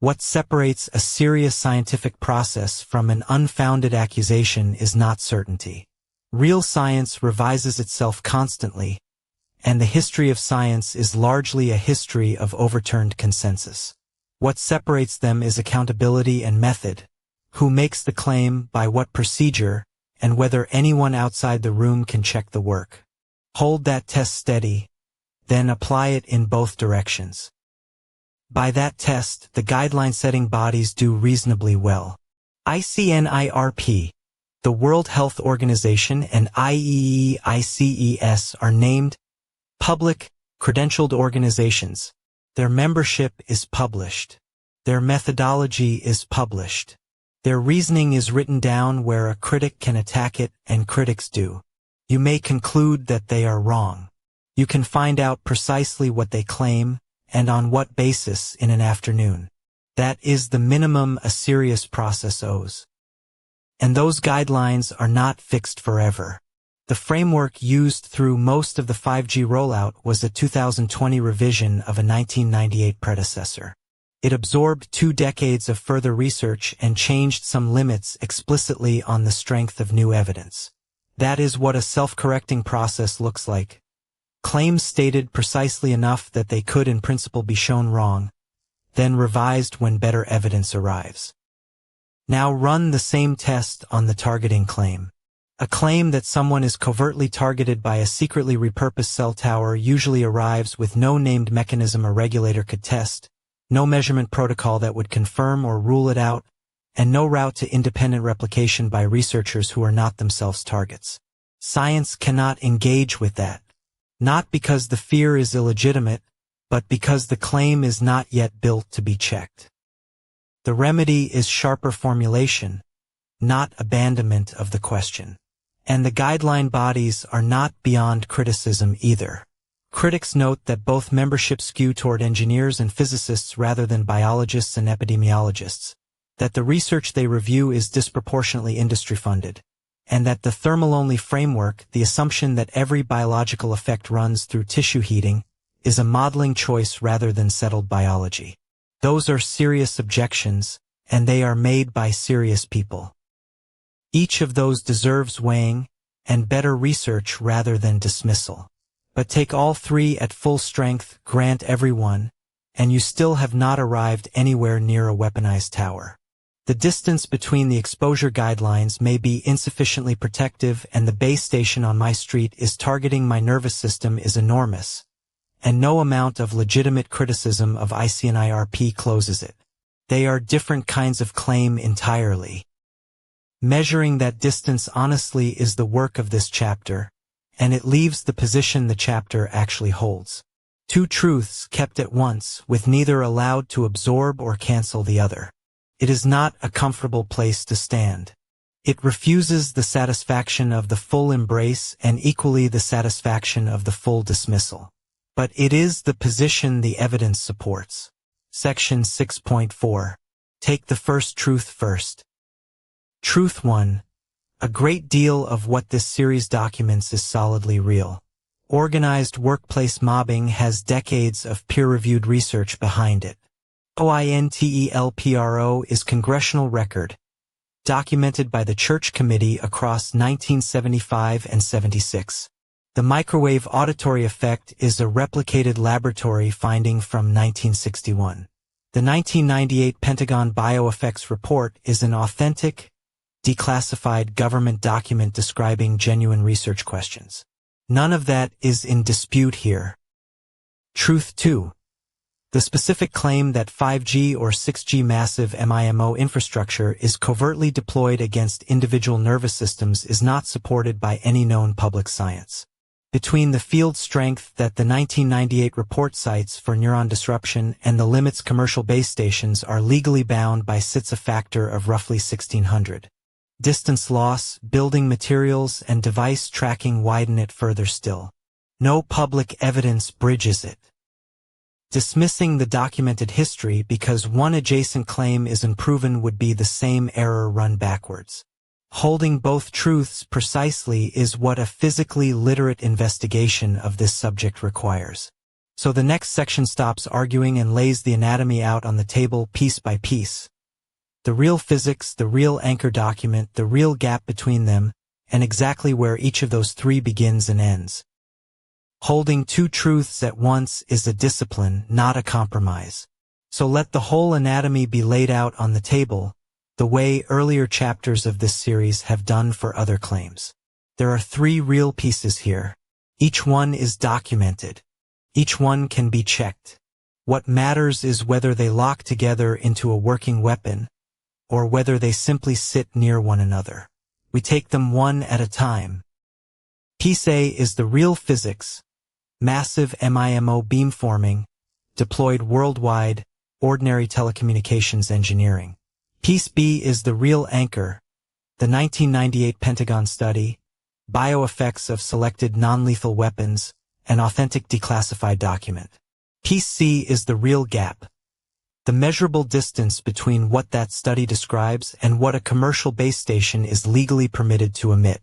What separates a serious scientific process from an unfounded accusation is not certainty. Real science revises itself constantly, and the history of science is largely a history of overturned consensus. What separates them is accountability and method. Who makes the claim, by what procedure, and whether anyone outside the room can check the work. Hold that test steady, then apply it in both directions. By that test, the guideline-setting bodies do reasonably well. ICNIRP, the World Health Organization, and IEEE-ICES are named public, credentialed organizations. Their membership is published. Their methodology is published. Their reasoning is written down where a critic can attack it, and critics do. You may conclude that they are wrong. You can find out precisely what they claim, and on what basis in an afternoon. That is the minimum a serious process owes. And those guidelines are not fixed forever. The framework used through most of the 5G rollout was a 2020 revision of a 1998 predecessor. It absorbed 2 decades of further research and changed some limits explicitly on the strength of new evidence. That is what a self-correcting process looks like. Claims stated precisely enough that they could in principle be shown wrong, then revised when better evidence arrives. Now run the same test on the targeting claim. A claim that someone is covertly targeted by a secretly repurposed cell tower usually arrives with no named mechanism a regulator could test, no measurement protocol that would confirm or rule it out, and no route to independent replication by researchers who are not themselves targets. Science cannot engage with that. Not because the fear is illegitimate, but because the claim is not yet built to be checked. The remedy is sharper formulation, not abandonment of the question. And the guideline bodies are not beyond criticism either. Critics note that both membership skew toward engineers and physicists rather than biologists and epidemiologists, that the research they review is disproportionately industry-funded, and that the thermal-only framework, the assumption that every biological effect runs through tissue heating, is a modeling choice rather than settled biology. Those are serious objections, and they are made by serious people. Each of those deserves weighing, and better research rather than dismissal. But take all 3 at full strength, grant every one, and you still have not arrived anywhere near a weaponized tower. The distance between the exposure guidelines may be insufficiently protective, and the base station on my street is targeting my nervous system is enormous, and no amount of legitimate criticism of ICNIRP closes it. They are different kinds of claim entirely. Measuring that distance honestly is the work of this chapter, and it leaves the position the chapter actually holds. 2 truths kept at once, with neither allowed to absorb or cancel the other. It is not a comfortable place to stand. It refuses the satisfaction of the full embrace and equally the satisfaction of the full dismissal. But it is the position the evidence supports. Section 6.4. Take the first truth first. Truth 1. A great deal of what this series documents is solidly real. Organized workplace mobbing has decades of peer-reviewed research behind it. OINTELPRO is congressional record, documented by the Church Committee across 1975 and 76. The microwave auditory effect is a replicated laboratory finding from 1961. The 1998 Pentagon Bioeffects Report is an authentic, declassified government document describing genuine research questions. None of that is in dispute here. Truth 2. The specific claim that 5G or 6G massive MIMO infrastructure is covertly deployed against individual nervous systems is not supported by any known public science. Between the field strength that the 1998 report cites for neuron disruption and the limits commercial base stations are legally bound by sits a factor of roughly 1600. Distance loss, building materials, and device tracking widen it further still. No public evidence bridges it. Dismissing the documented history because one adjacent claim is unproven would be the same error run backwards. Holding both truths precisely is what a physically literate investigation of this subject requires. So the next section stops arguing and lays the anatomy out on the table piece by piece. The real physics, the real anchor document, the real gap between them, and exactly where each of those three begins and ends. Holding two truths at once is a discipline, not a compromise. So let the whole anatomy be laid out on the table, the way earlier chapters of this series have done for other claims. There are three real pieces here. Each one is documented. Each one can be checked. What matters is whether they lock together into a working weapon, or whether they simply sit near one another. We take them one at a time. Piece A is the real physics, massive MIMO beamforming, deployed worldwide, ordinary telecommunications engineering. Piece B is the real anchor, the 1998 Pentagon study, bioeffects of selected non-lethal weapons, an authentic declassified document. Piece C is the real gap, the measurable distance between what that study describes and what a commercial base station is legally permitted to emit.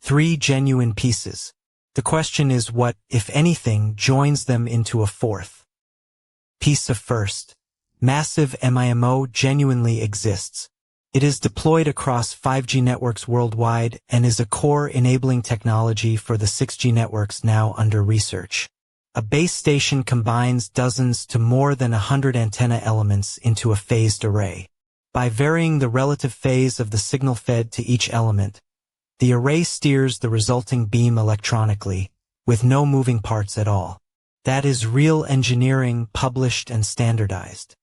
Three genuine pieces. The question is what, if anything, joins them into a fourth. Piece of first. Massive MIMO genuinely exists. It is deployed across 5G networks worldwide and is a core enabling technology for the 6G networks now under research. A base station combines dozens to more than 100 antenna elements into a phased array. By varying the relative phase of the signal fed to each element, the array steers the resulting beam electronically, with no moving parts at all. That is real engineering published and standardized.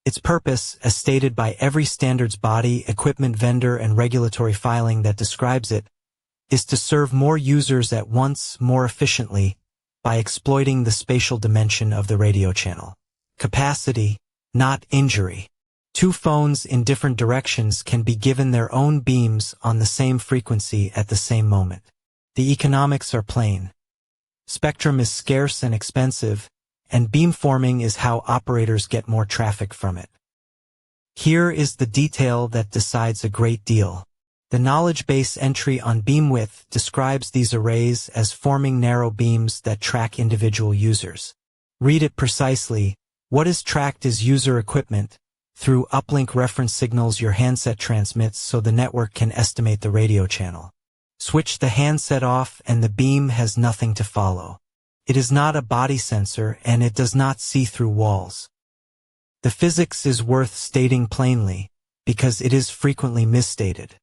Its purpose, as stated by every standards body, equipment vendor, and regulatory filing that describes it, is to serve more users at once more efficiently by exploiting the spatial dimension of the radio channel. Capacity, not injury. Two phones in different directions can be given their own beams on the same frequency at the same moment. The economics are plain. Spectrum is scarce and expensive, and beamforming is how operators get more traffic from it. Here is the detail that decides a great deal. The knowledge base entry on beam width describes these arrays as forming narrow beams that track individual users. Read it precisely. What is tracked is user equipment, through uplink reference signals your handset transmits so the network can estimate the radio channel. Switch the handset off and the beam has nothing to follow. It is not a body sensor and it does not see through walls. The physics is worth stating plainly, because it is frequently misstated.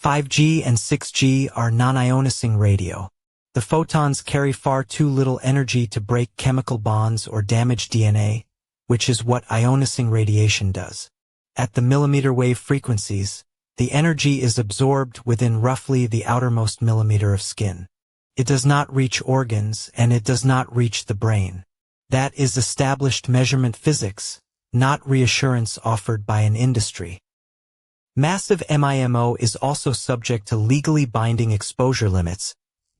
5G and 6G are non-ionicing radio. The photons carry far too little energy to break chemical bonds or damage DNA, which is what ionicing radiation does. At the millimeter wave frequencies, the energy is absorbed within roughly the outermost millimeter of skin. It does not reach organs and it does not reach the brain. That is established measurement physics, not reassurance offered by an industry. Massive MIMO is also subject to legally binding exposure limits,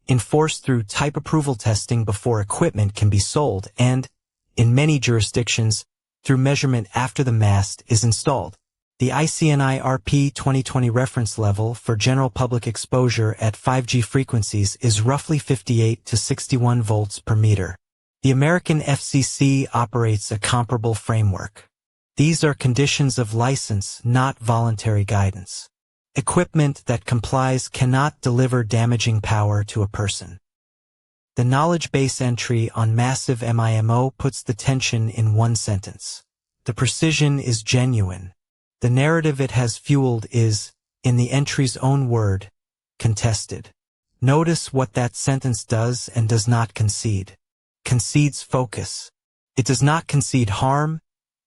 enforced through type approval testing before equipment can be sold and, in many jurisdictions, through measurement after the mast is installed. The ICNI RP 2020 reference level for general public exposure at 5G frequencies is roughly 58 to 61 volts per meter. The American FCC operates a comparable framework. These are conditions of license, not voluntary guidance. Equipment that complies cannot deliver damaging power to a person. The knowledge base entry on massive MIMO puts the tension in one sentence. The precision is genuine. The narrative it has fueled is, in the entry's own word, contested. Notice what that sentence does and does not concede. Concedes focus. It does not concede harm,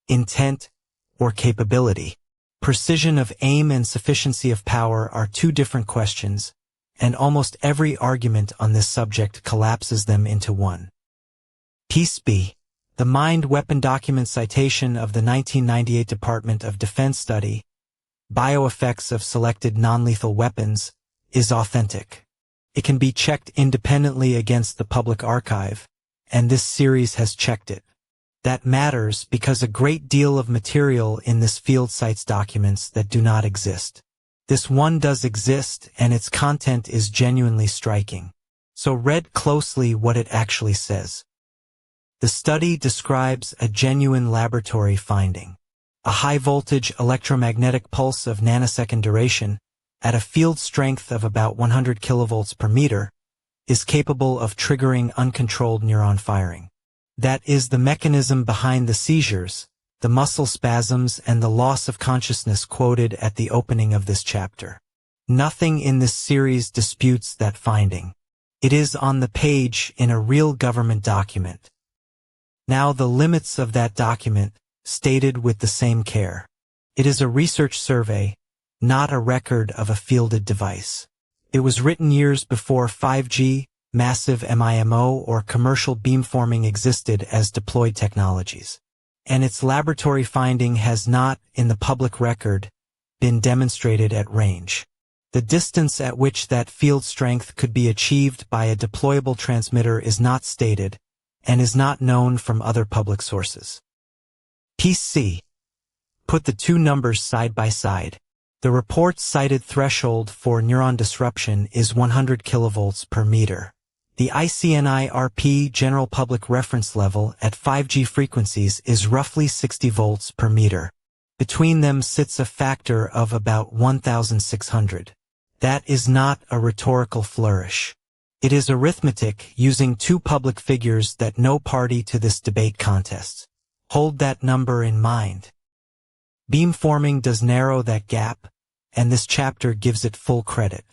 intent, or capability. Precision of aim and sufficiency of power are two different questions, and almost every argument on this subject collapses them into one. Piece B. The mined weapon document citation of the 1998 Department of Defense study, Bioeffects of Selected Non-Lethal Weapons, is authentic. It can be checked independently against the public archive, and this series has checked it. That matters because a great deal of material in this field cites documents that do not exist. This one does exist, and its content is genuinely striking. So read closely what it actually says. The study describes a genuine laboratory finding. A high-voltage electromagnetic pulse of nanosecond duration, at a field strength of about 100 kilovolts per meter, is capable of triggering uncontrolled neuron firing. That is the mechanism behind the seizures, the muscle spasms, and the loss of consciousness quoted at the opening of this chapter. Nothing in this series disputes that finding. It is on the page in a real government document. Now the limits of that document, stated with the same care. It is a research survey, not a record of a fielded device. It was written years before 5G, massive MIMO, or commercial beamforming existed as deployed technologies. And its laboratory finding has not, in the public record, been demonstrated at range. The distance at which that field strength could be achieved by a deployable transmitter is not stated, and is not known from other public sources. Piece C. Put the two numbers side by side. The report's cited threshold for neuron disruption is 100 kilovolts per meter. The ICNIRP general public reference level at 5G frequencies is roughly 60 volts per meter. Between them sits a factor of about 1,600. That is not a rhetorical flourish. It is arithmetic using two public figures that no party to this debate contests. Hold that number in mind. Beamforming does narrow that gap, and this chapter gives it full credit.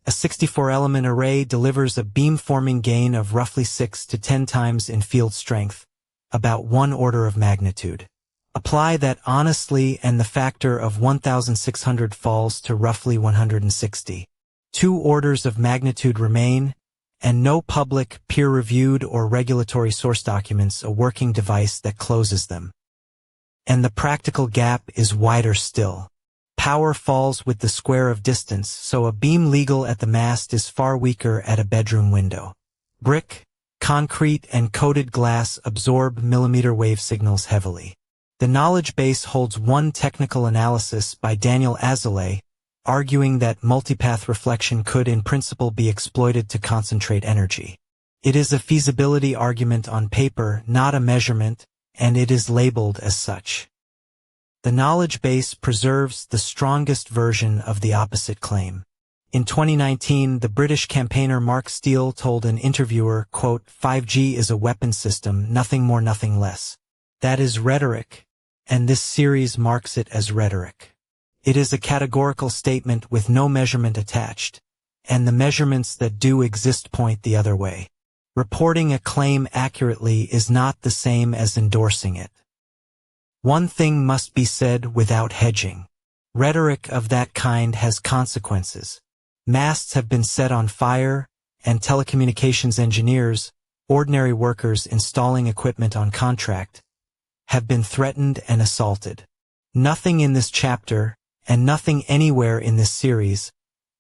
A 64-element array delivers a beamforming gain of roughly 6 to 10 times in field strength, about 1 order of magnitude. Apply that honestly and the factor of 1,600 falls to roughly 160. 2 orders of magnitude remain, and no public, peer-reviewed, or regulatory source documents a working device that closes them. And the practical gap is wider still. Power falls with the square of distance, so a beam legal at the mast is far weaker at a bedroom window. Brick, concrete, and coated glass absorb millimeter wave signals heavily. The knowledge base holds one technical analysis by Daniel Azoulay, arguing that multipath reflection could in principle be exploited to concentrate energy. It is a feasibility argument on paper, not a measurement, and it is labeled as such. The knowledge base preserves the strongest version of the opposite claim. In 2019, the British campaigner Mark Steele told an interviewer, quote, 5G is a weapon system, nothing more, nothing less. That is rhetoric, and this series marks it as rhetoric. It is a categorical statement with no measurement attached, and the measurements that do exist point the other way. Reporting a claim accurately is not the same as endorsing it. One thing must be said without hedging. Rhetoric of that kind has consequences. Masts have been set on fire, and telecommunications engineers, ordinary workers installing equipment on contract, have been threatened and assaulted. Nothing in this chapter, and nothing anywhere in this series,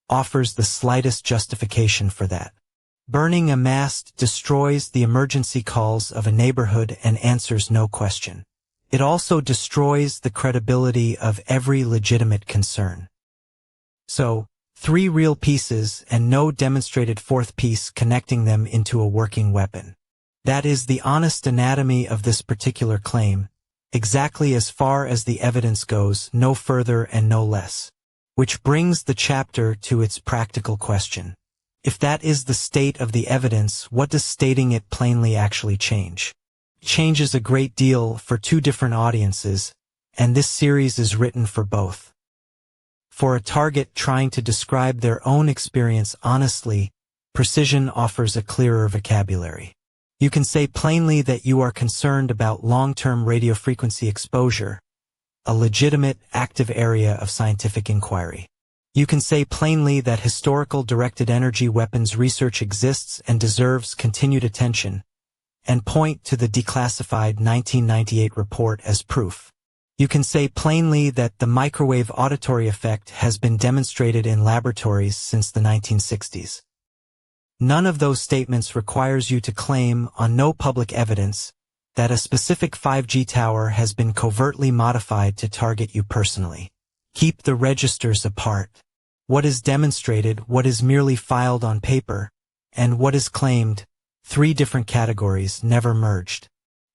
offers the slightest justification for that. Burning a mast destroys the emergency calls of a neighborhood and answers no question. It also destroys the credibility of every legitimate concern. So, 3 real pieces and no demonstrated fourth piece connecting them into a working weapon. That is the honest anatomy of this particular claim, exactly as far as the evidence goes, no further and no less. Which brings the chapter to its practical question. If that is the state of the evidence, what does stating it plainly actually change? changes a great deal for two different audiences, and this series is written for both. For a target trying to describe their own experience honestly, Precision offers a clearer vocabulary. You can say plainly that you are concerned about long-term radiofrequency exposure, a legitimate, active area of scientific inquiry. You can say plainly that historical directed energy weapons research exists and deserves continued attention, and point to the declassified 1998 report as proof. You can say plainly that the microwave auditory effect has been demonstrated in laboratories since the 1960s. None of those statements requires you to claim, on no public evidence, that a specific 5G tower has been covertly modified to target you personally. Keep the registers apart. What is demonstrated, what is merely filed on paper, and what is claimed, three different categories, never merged.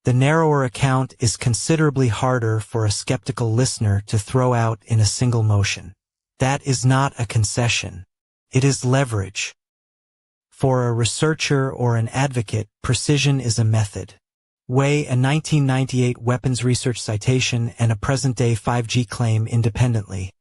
The narrower account is considerably harder for a skeptical listener to throw out in a single motion. That is not a concession. It is leverage. For a researcher or an advocate, precision is a method. Weigh a 1998 weapons research citation and a present-day 5G claim independently,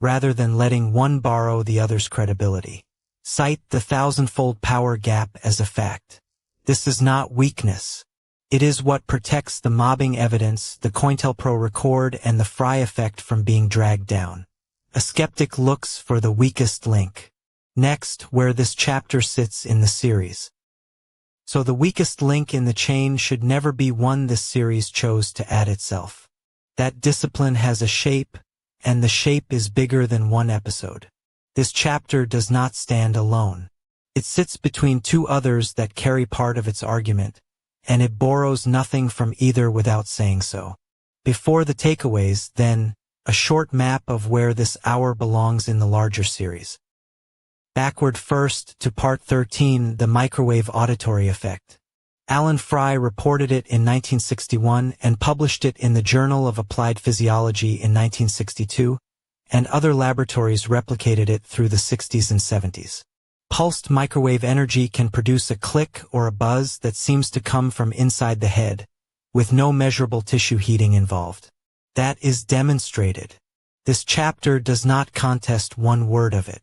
rather than letting one borrow the other's credibility. Cite the thousand-fold power gap as a fact. This is not weakness. It is what protects the mobbing evidence, the COINTELPRO record, and the Fry effect from being dragged down. A skeptic looks for the weakest link. Next, where this chapter sits in the series. So the weakest link in the chain should never be one this series chose to add itself. That discipline has a shape, and the shape is bigger than one episode. This chapter does not stand alone. It sits between two others that carry part of its argument, and it borrows nothing from either without saying so. Before the takeaways, then, a short map of where this hour belongs in the larger series. Backward first to Part 13, the microwave auditory effect. Alan Fry reported it in 1961 and published it in the Journal of Applied Physiology in 1962, and other laboratories replicated it through the 60s and 70s. Pulsed microwave energy can produce a click or a buzz that seems to come from inside the head, with no measurable tissue heating involved. That is demonstrated. This chapter does not contest one word of it.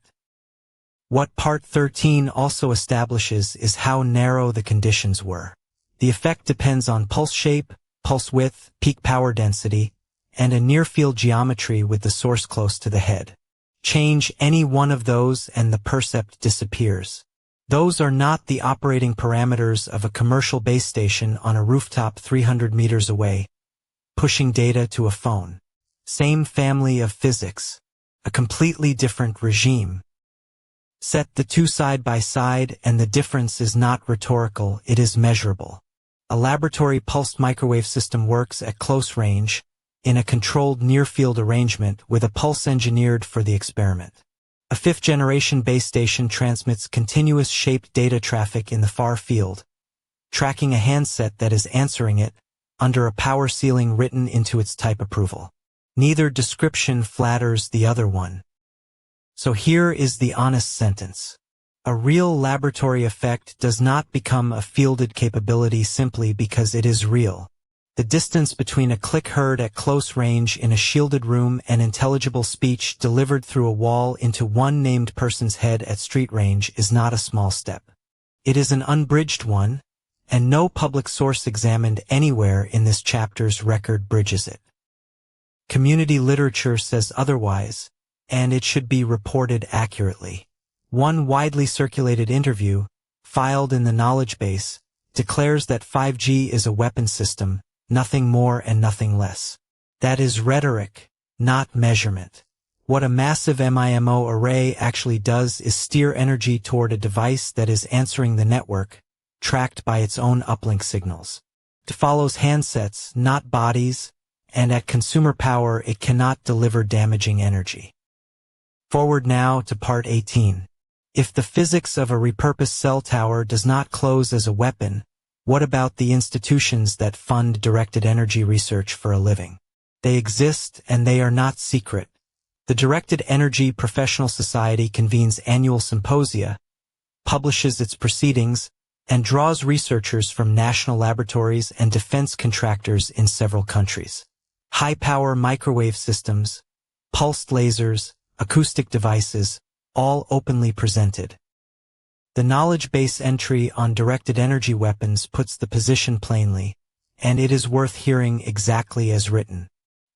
What Part 13 also establishes is how narrow the conditions were. The effect depends on pulse shape, pulse width, peak power density, and a near-field geometry with the source close to the head. Change any one of those and the percept disappears. Those are not the operating parameters of a commercial base station on a rooftop 300 meters away, pushing data to a phone. Same family of physics. A completely different regime. Set the two side by side and the difference is not rhetorical, it is measurable. A laboratory pulsed microwave system works at close range, in a controlled near-field arrangement with a pulse engineered for the experiment. A fifth-generation base station transmits continuous shaped data traffic in the far field, tracking a handset that is answering it, under a power ceiling written into its type approval. Neither description flatters the other one. So here is the honest sentence. A real laboratory effect does not become a fielded capability simply because it is real. The distance between a click heard at close range in a shielded room and intelligible speech delivered through a wall into one named person's head at street range is not a small step. It is an unbridged one, and no public source examined anywhere in this chapter's record bridges it. Community literature says otherwise, and it should be reported accurately. One widely circulated interview, filed in the knowledge base, declares that 5G is a weapon system, nothing more and nothing less. That is rhetoric, not measurement. What a massive MIMO array actually does is steer energy toward a device that is answering the network, tracked by its own uplink signals. It follows handsets, not bodies, and at consumer power it cannot deliver damaging energy. Forward now to Part 18. If the physics of a repurposed cell tower does not close as a weapon, what about the institutions that fund directed energy research for a living? They exist and they are not secret. The Directed Energy Professional Society convenes annual symposia, publishes its proceedings, and draws researchers from national laboratories and defense contractors in several countries. High-power microwave systems, pulsed lasers, acoustic devices, all openly presented. The knowledge base entry on directed energy weapons puts the position plainly, and it is worth hearing exactly as written.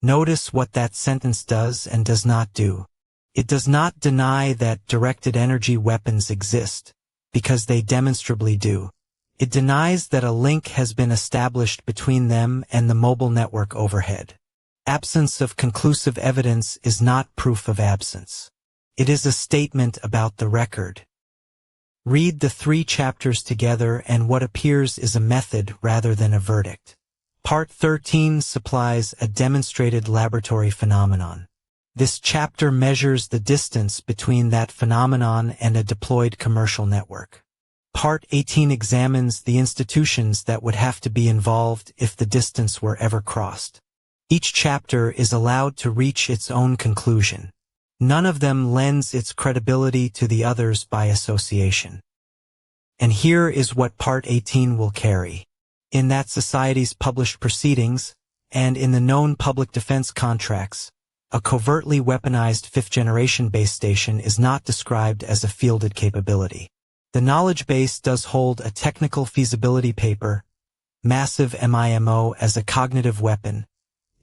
Notice what that sentence does and does not do. It does not deny that directed energy weapons exist, because they demonstrably do. It denies that a link has been established between them and the mobile network overhead. Absence of conclusive evidence is not proof of absence. It is a statement about the record. Read the 3 chapters together and what appears is a method rather than a verdict. Part 13 supplies a demonstrated laboratory phenomenon. This chapter measures the distance between that phenomenon and a deployed commercial network. Part 18 examines the institutions that would have to be involved if the distance were ever crossed. Each chapter is allowed to reach its own conclusion. None of them lends its credibility to the others by association. And here is what Part 18 will carry. In that society's published proceedings, and in the known public defense contracts, a covertly weaponized fifth-generation base station is not described as a fielded capability. The knowledge base does hold a technical feasibility paper, Massive MIMO as a Cognitive Weapon,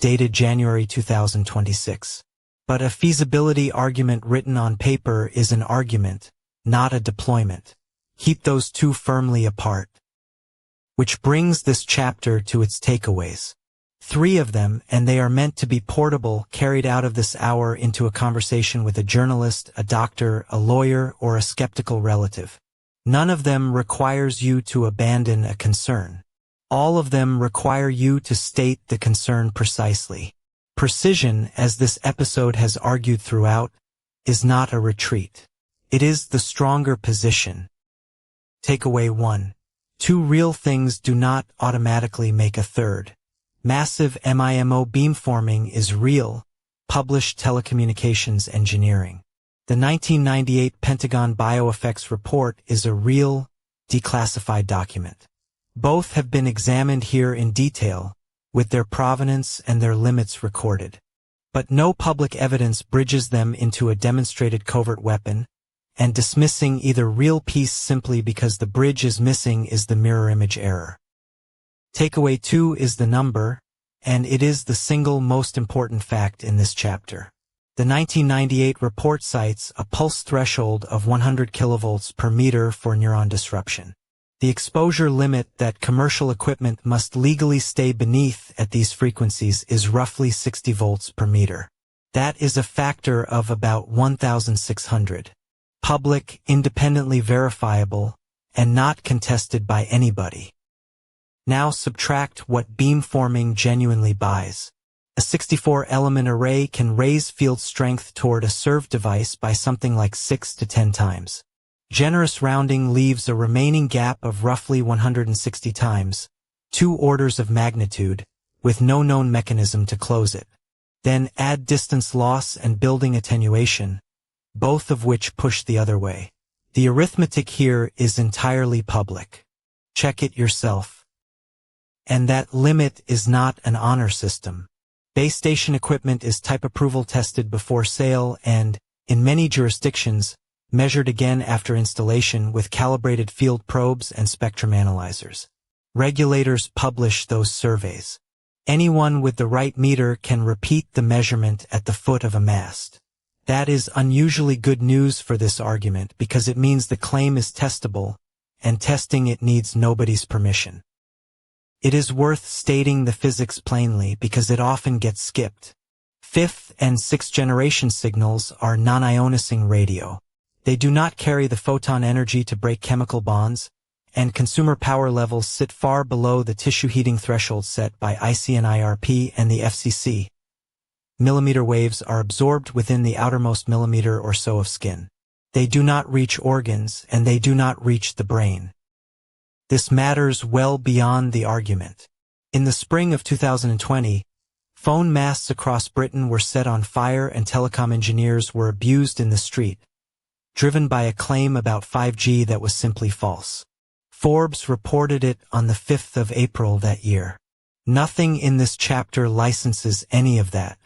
dated January 2026. But a feasibility argument written on paper is an argument, not a deployment. Keep those two firmly apart. Which brings this chapter to its takeaways. 3 of them, and they are meant to be portable, carried out of this hour into a conversation with a journalist, a doctor, a lawyer, or a skeptical relative. None of them requires you to abandon a concern. All of them require you to state the concern precisely. Precision, as this episode has argued throughout, is not a retreat. It is the stronger position. Takeaway 1. 2 real things do not automatically make a third. Massive MIMO beamforming is real, published Telecommunications Engineering. The 1998 Pentagon Bioeffects Report is a real, declassified document. Both have been examined here in detail, with their provenance and their limits recorded. But no public evidence bridges them into a demonstrated covert weapon, and dismissing either real piece simply because the bridge is missing is the mirror image error. Takeaway 2 is the number, and it is the single most important fact in this chapter. The 1998 report cites a pulse threshold of 100 kilovolts per meter for neuron disruption. The exposure limit that commercial equipment must legally stay beneath at these frequencies is roughly 60 volts per meter. That is a factor of about 1,600. Public, independently verifiable, and not contested by anybody. Now subtract what beamforming genuinely buys. A 64-element array can raise field strength toward a served device by something like 6 to 10 times. Generous rounding leaves a remaining gap of roughly 160 times, 2 orders of magnitude, with no known mechanism to close it. Then add distance loss and building attenuation, both of which push the other way. The arithmetic here is entirely public. Check it yourself. And that limit is not an honor system. Base station equipment is type approval tested before sale and, in many jurisdictions, measured again after installation with calibrated field probes and spectrum analyzers. Regulators publish those surveys. Anyone with the right meter can repeat the measurement at the foot of a mast. That is unusually good news for this argument because it means the claim is testable, and testing it needs nobody's permission. It is worth stating the physics plainly because it often gets skipped. 5th and 6th generation signals are non-ionicing radio. They do not carry the photon energy to break chemical bonds, and consumer power levels sit far below the tissue heating threshold set by ICNIRP and the FCC. Millimeter waves are absorbed within the outermost millimeter or so of skin. They do not reach organs, and they do not reach the brain. This matters well beyond the argument. In the spring of 2020, phone masts across Britain were set on fire and telecom engineers were abused in the street, driven by a claim about 5G that was simply false. Forbes reported it on the 5th of April that year. Nothing in this chapter licenses any of that.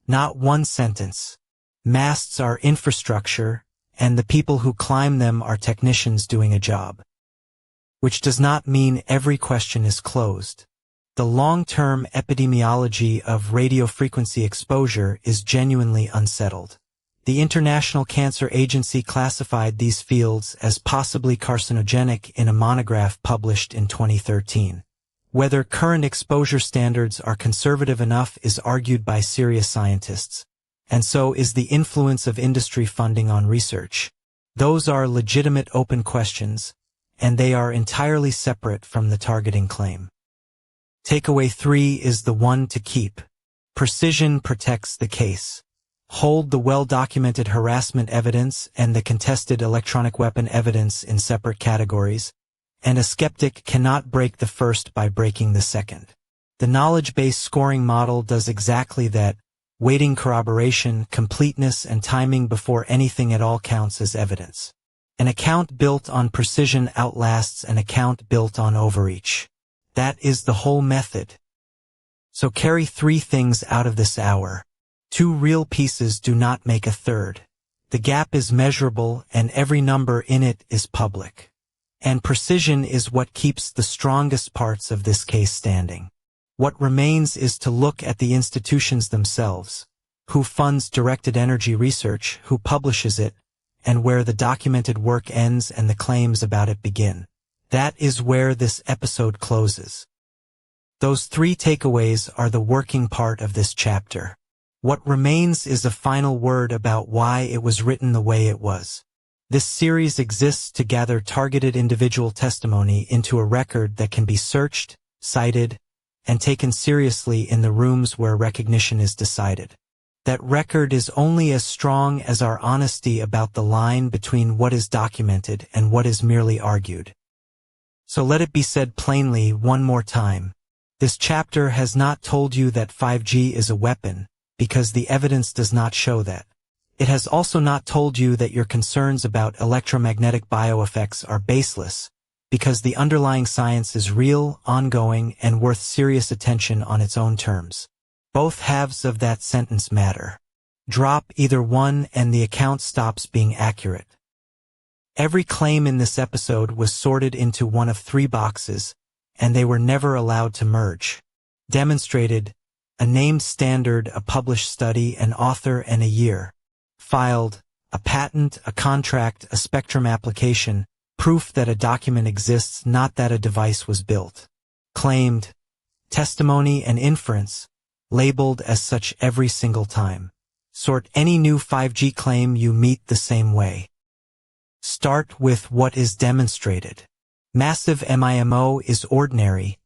Not one sentence. Masts are infrastructure, and the people who climb them are technicians doing a job. Which does not mean every question is closed. The long-term epidemiology of radio frequency exposure is genuinely unsettled. The International Cancer Agency classified these fields as possibly carcinogenic in a monograph published in 2013. Whether current exposure standards are conservative enough is argued by serious scientists, and so is the influence of industry funding on research. Those are legitimate open questions, and they are entirely separate from the targeting claim. Takeaway 3 is the one to keep. Precision protects the case. Hold the well-documented harassment evidence and the contested electronic weapon evidence in separate categories, and a skeptic cannot break the first by breaking the second. The knowledge-based scoring model does exactly that, weighting corroboration, completeness, and timing before anything at all counts as evidence. An account built on precision outlasts an account built on overreach. That is the whole method. So carry 3 things out of this hour. 2 real pieces do not make a third. The gap is measurable and every number in it is public. And precision is what keeps the strongest parts of this case standing. What remains is to look at the institutions themselves. Who funds directed energy research, who publishes it, and where the documented work ends and the claims about it begin. That is where this episode closes. Those 3 takeaways are the working part of this chapter. What remains is a final word about why it was written the way it was. This series exists to gather targeted individual testimony into a record that can be searched, cited, and taken seriously in the rooms where recognition is decided. That record is only as strong as our honesty about the line between what is documented and what is merely argued. So let it be said plainly one more time. This chapter has not told you that 5G is a weapon, because the evidence does not show that. It has also not told you that your concerns about electromagnetic bioeffects are baseless, because the underlying science is real, ongoing, and worth serious attention on its own terms. Both halves of that sentence matter. Drop either one and the account stops being accurate. Every claim in this episode was sorted into one of 3 boxes, and they were never allowed to merge. Demonstrated, a named standard, a published study, an author, and a year. Filed, a patent, a contract, a spectrum application, proof that a document exists, not that a device was built. Claimed, testimony and inference, labeled as such every single time. Sort any new 5G claim you meet the same way. Start with what is demonstrated. Massive MIMO is ordinary,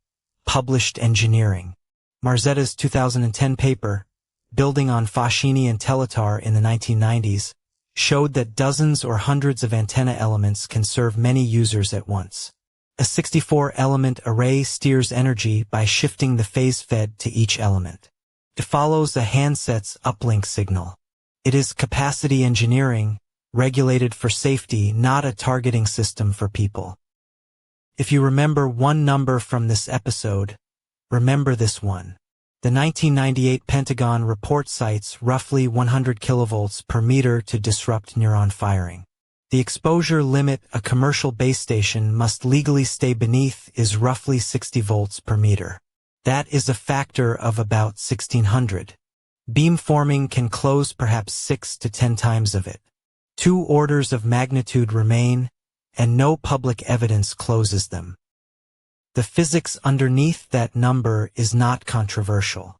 published engineering. Marzetta's 2010 paper, building on Foschini and Teletar in the 1990s, showed that dozens or hundreds of antenna elements can serve many users at once. A 64-element array steers energy by shifting the phase fed to each element. It follows a handset's uplink signal. It is capacity engineering, regulated for safety, not a targeting system for people. If you remember one number from this episode, remember this one. The 1998 Pentagon report cites roughly 100 kilovolts per meter to disrupt neuron firing. The exposure limit a commercial base station must legally stay beneath is roughly 60 volts per meter. That is a factor of about 1600. Beamforming can close perhaps 6 to 10 times of it. 2 orders of magnitude remain, and no public evidence closes them. The physics underneath that number is not controversial.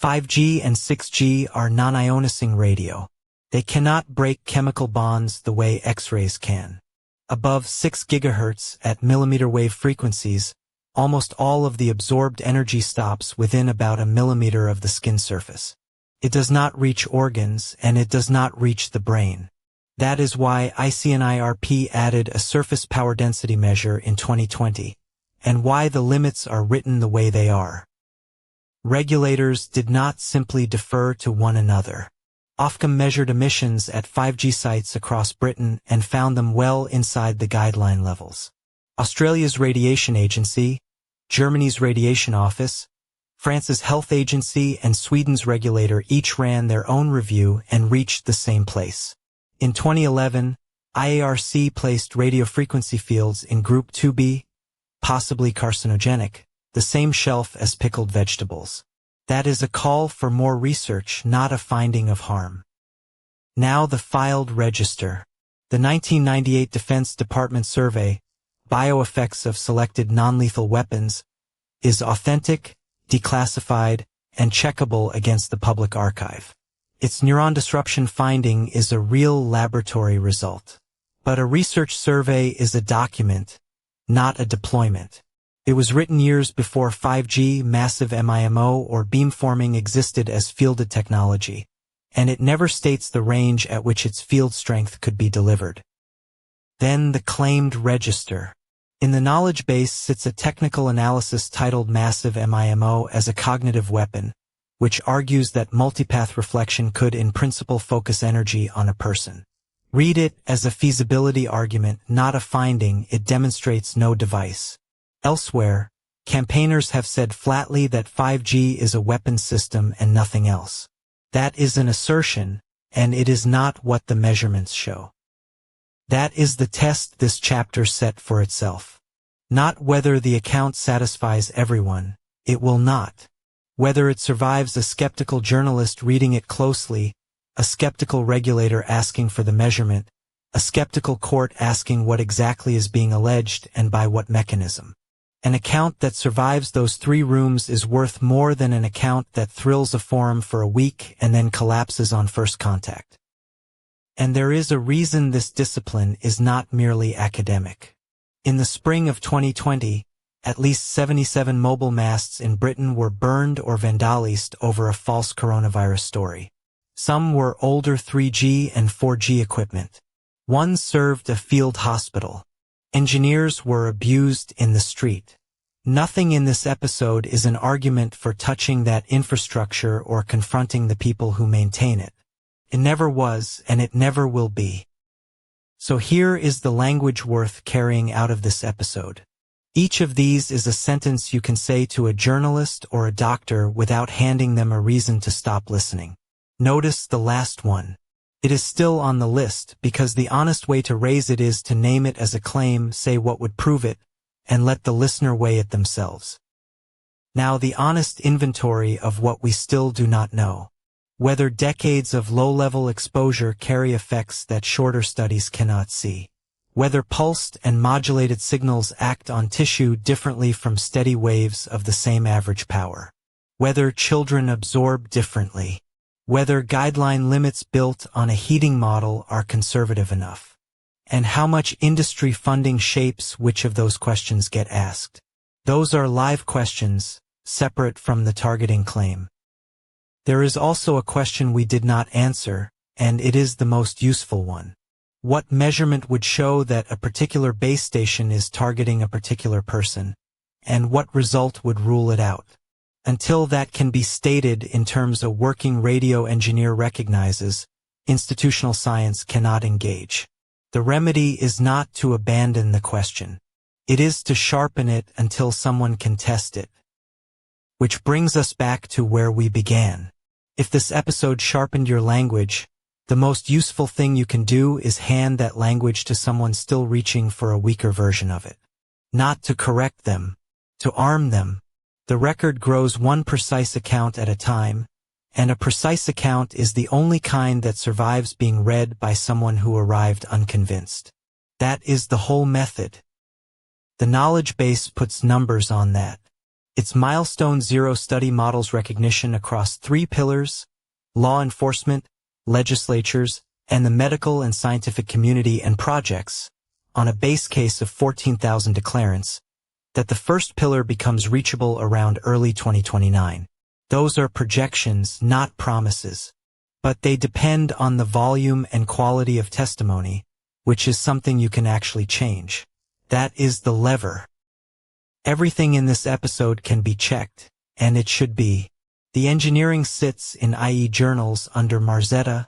5G and 6G are non-ionicing radio. They cannot break chemical bonds the way X-rays can. Above 6 GHz at millimeter wave frequencies, almost all of the absorbed energy stops within about a millimeter of the skin surface. It does not reach organs, and it does not reach the brain. That is why ICNIRP added a surface power density measure in 2020, and why the limits are written the way they are. Regulators did not simply defer to one another. Ofcom measured emissions at 5G sites across Britain and found them well inside the guideline levels. Australia's Radiation Agency, Germany's Radiation Office, France's Health Agency, and Sweden's regulator each ran their own review and reached the same place. In 2011, IARC placed radiofrequency fields in Group 2B, possibly carcinogenic, the same shelf as pickled vegetables. That is a call for more research, not a finding of harm. Now the filed register. The 1998 Defense Department survey, Bioeffects of Selected Non-Lethal Weapons, is authentic, declassified, and checkable against the public archive. Its neuron disruption finding is a real laboratory result. But a research survey is a document, not a deployment. It was written years before 5G, massive MIMO, or beamforming existed as fielded technology, and it never states the range at which its field strength could be delivered. Then the claimed register. In the knowledge base sits a technical analysis titled Massive MIMO as a Cognitive Weapon, which argues that multipath reflection could in principle focus energy on a person. Read it as a feasibility argument, not a finding. It demonstrates no device. Elsewhere, campaigners have said flatly that 5G is a weapons system and nothing else. That is an assertion, and it is not what the measurements show. That is the test this chapter set for itself. Not whether the account satisfies everyone, it will not. Whether it survives a skeptical journalist reading it closely, a skeptical regulator asking for the measurement, a skeptical court asking what exactly is being alleged and by what mechanism. An account that survives those 3 rooms is worth more than an account that thrills a forum for a week and then collapses on first contact. And there is a reason this discipline is not merely academic. In the spring of 2020, at least 77 mobile masts in Britain were burned or vandalized over a false coronavirus story. Some were older 3G and 4G equipment. One served a field hospital. Engineers were abused in the street. Nothing in this episode is an argument for touching that infrastructure or confronting the people who maintain it. It never was, and it never will be. So here is the language worth carrying out of this episode. Each of these is a sentence you can say to a journalist or a doctor without handing them a reason to stop listening. Notice the last one. It is still on the list because the honest way to raise it is to name it as a claim, say what would prove it, and let the listener weigh it themselves. Now the honest inventory of what we still do not know. Whether decades of low-level exposure carry effects that shorter studies cannot see. Whether pulsed and modulated signals act on tissue differently from steady waves of the same average power. Whether children absorb differently. Whether guideline limits built on a heating model are conservative enough. And how much industry funding shapes which of those questions get asked. Those are live questions, separate from the targeting claim. There is also a question we did not answer, and it is the most useful one. What measurement would show that a particular base station is targeting a particular person, and what result would rule it out? Until that can be stated in terms a working radio engineer recognizes, institutional science cannot engage. The remedy is not to abandon the question. It is to sharpen it until someone can test it. Which brings us back to where we began. If this episode sharpened your language, the most useful thing you can do is hand that language to someone still reaching for a weaker version of it. Not to correct them, to arm them. The record grows one precise account at a time, and a precise account is the only kind that survives being read by someone who arrived unconvinced. That is the whole method. The knowledge base puts numbers on that. Its milestone 0 study models recognition across 3 pillars: law enforcement, legislatures, and the medical and scientific community and projects, on a base case of 14,000 declarants, that the first pillar becomes reachable around early 2029. Those are projections, not promises. But they depend on the volume and quality of testimony, which is something you can actually change. That is the lever. Everything in this episode can be checked, and it should be. The engineering sits in IE journals under Marzetta,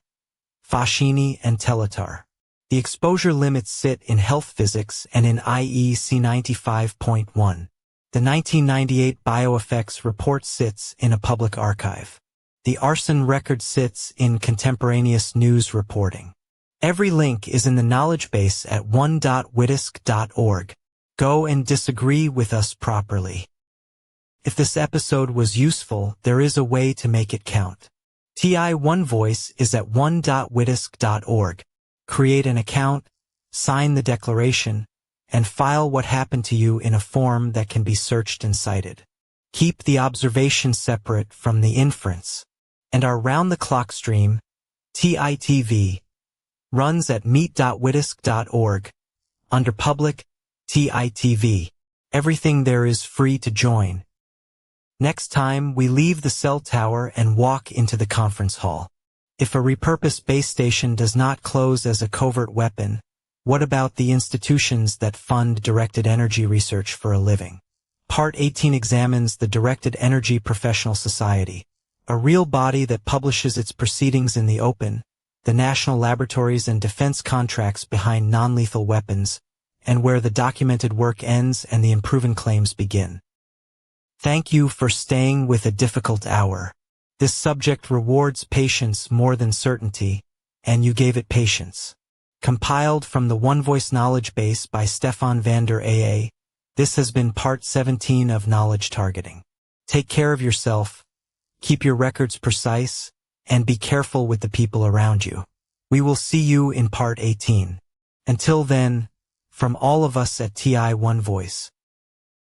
Fascini, and Teletar. The exposure limits sit in health physics and in IEC 95.1. The 1998 bioeffects report sits in a public archive. The arson record sits in contemporaneous news reporting. Every link is in the knowledge base at 1.witisk.org. Go and disagree with us properly. If this episode was useful, there is a way to make it count. TI1 Voice is at 1.witisk.org. Create an account, sign the declaration, and file what happened to you in a form that can be searched and cited. Keep the observation separate from the inference. And our round-the-clock stream, TITV, runs at meet.witisk.org. Under Public, TITV. Everything there is free to join. Next time, we leave the cell tower and walk into the conference hall. If a repurposed base station does not close as a covert weapon, what about the institutions that fund directed energy research for a living? Part 18 examines the Directed Energy Professional Society, a real body that publishes its proceedings in the open, the national laboratories and defense contracts behind non-lethal weapons, and where the documented work ends and the unproven claims begin. Thank you for staying with a difficult hour. This subject rewards patience more than certainty, and you gave it patience. Compiled from the One Voice knowledge base by Stefan van der AA, this has been part 17 of Knowledge Targeting. Take care of yourself, keep your records precise, and be careful with the people around you. We will see you in part 18. Until then, from all of us at TI1 Voice,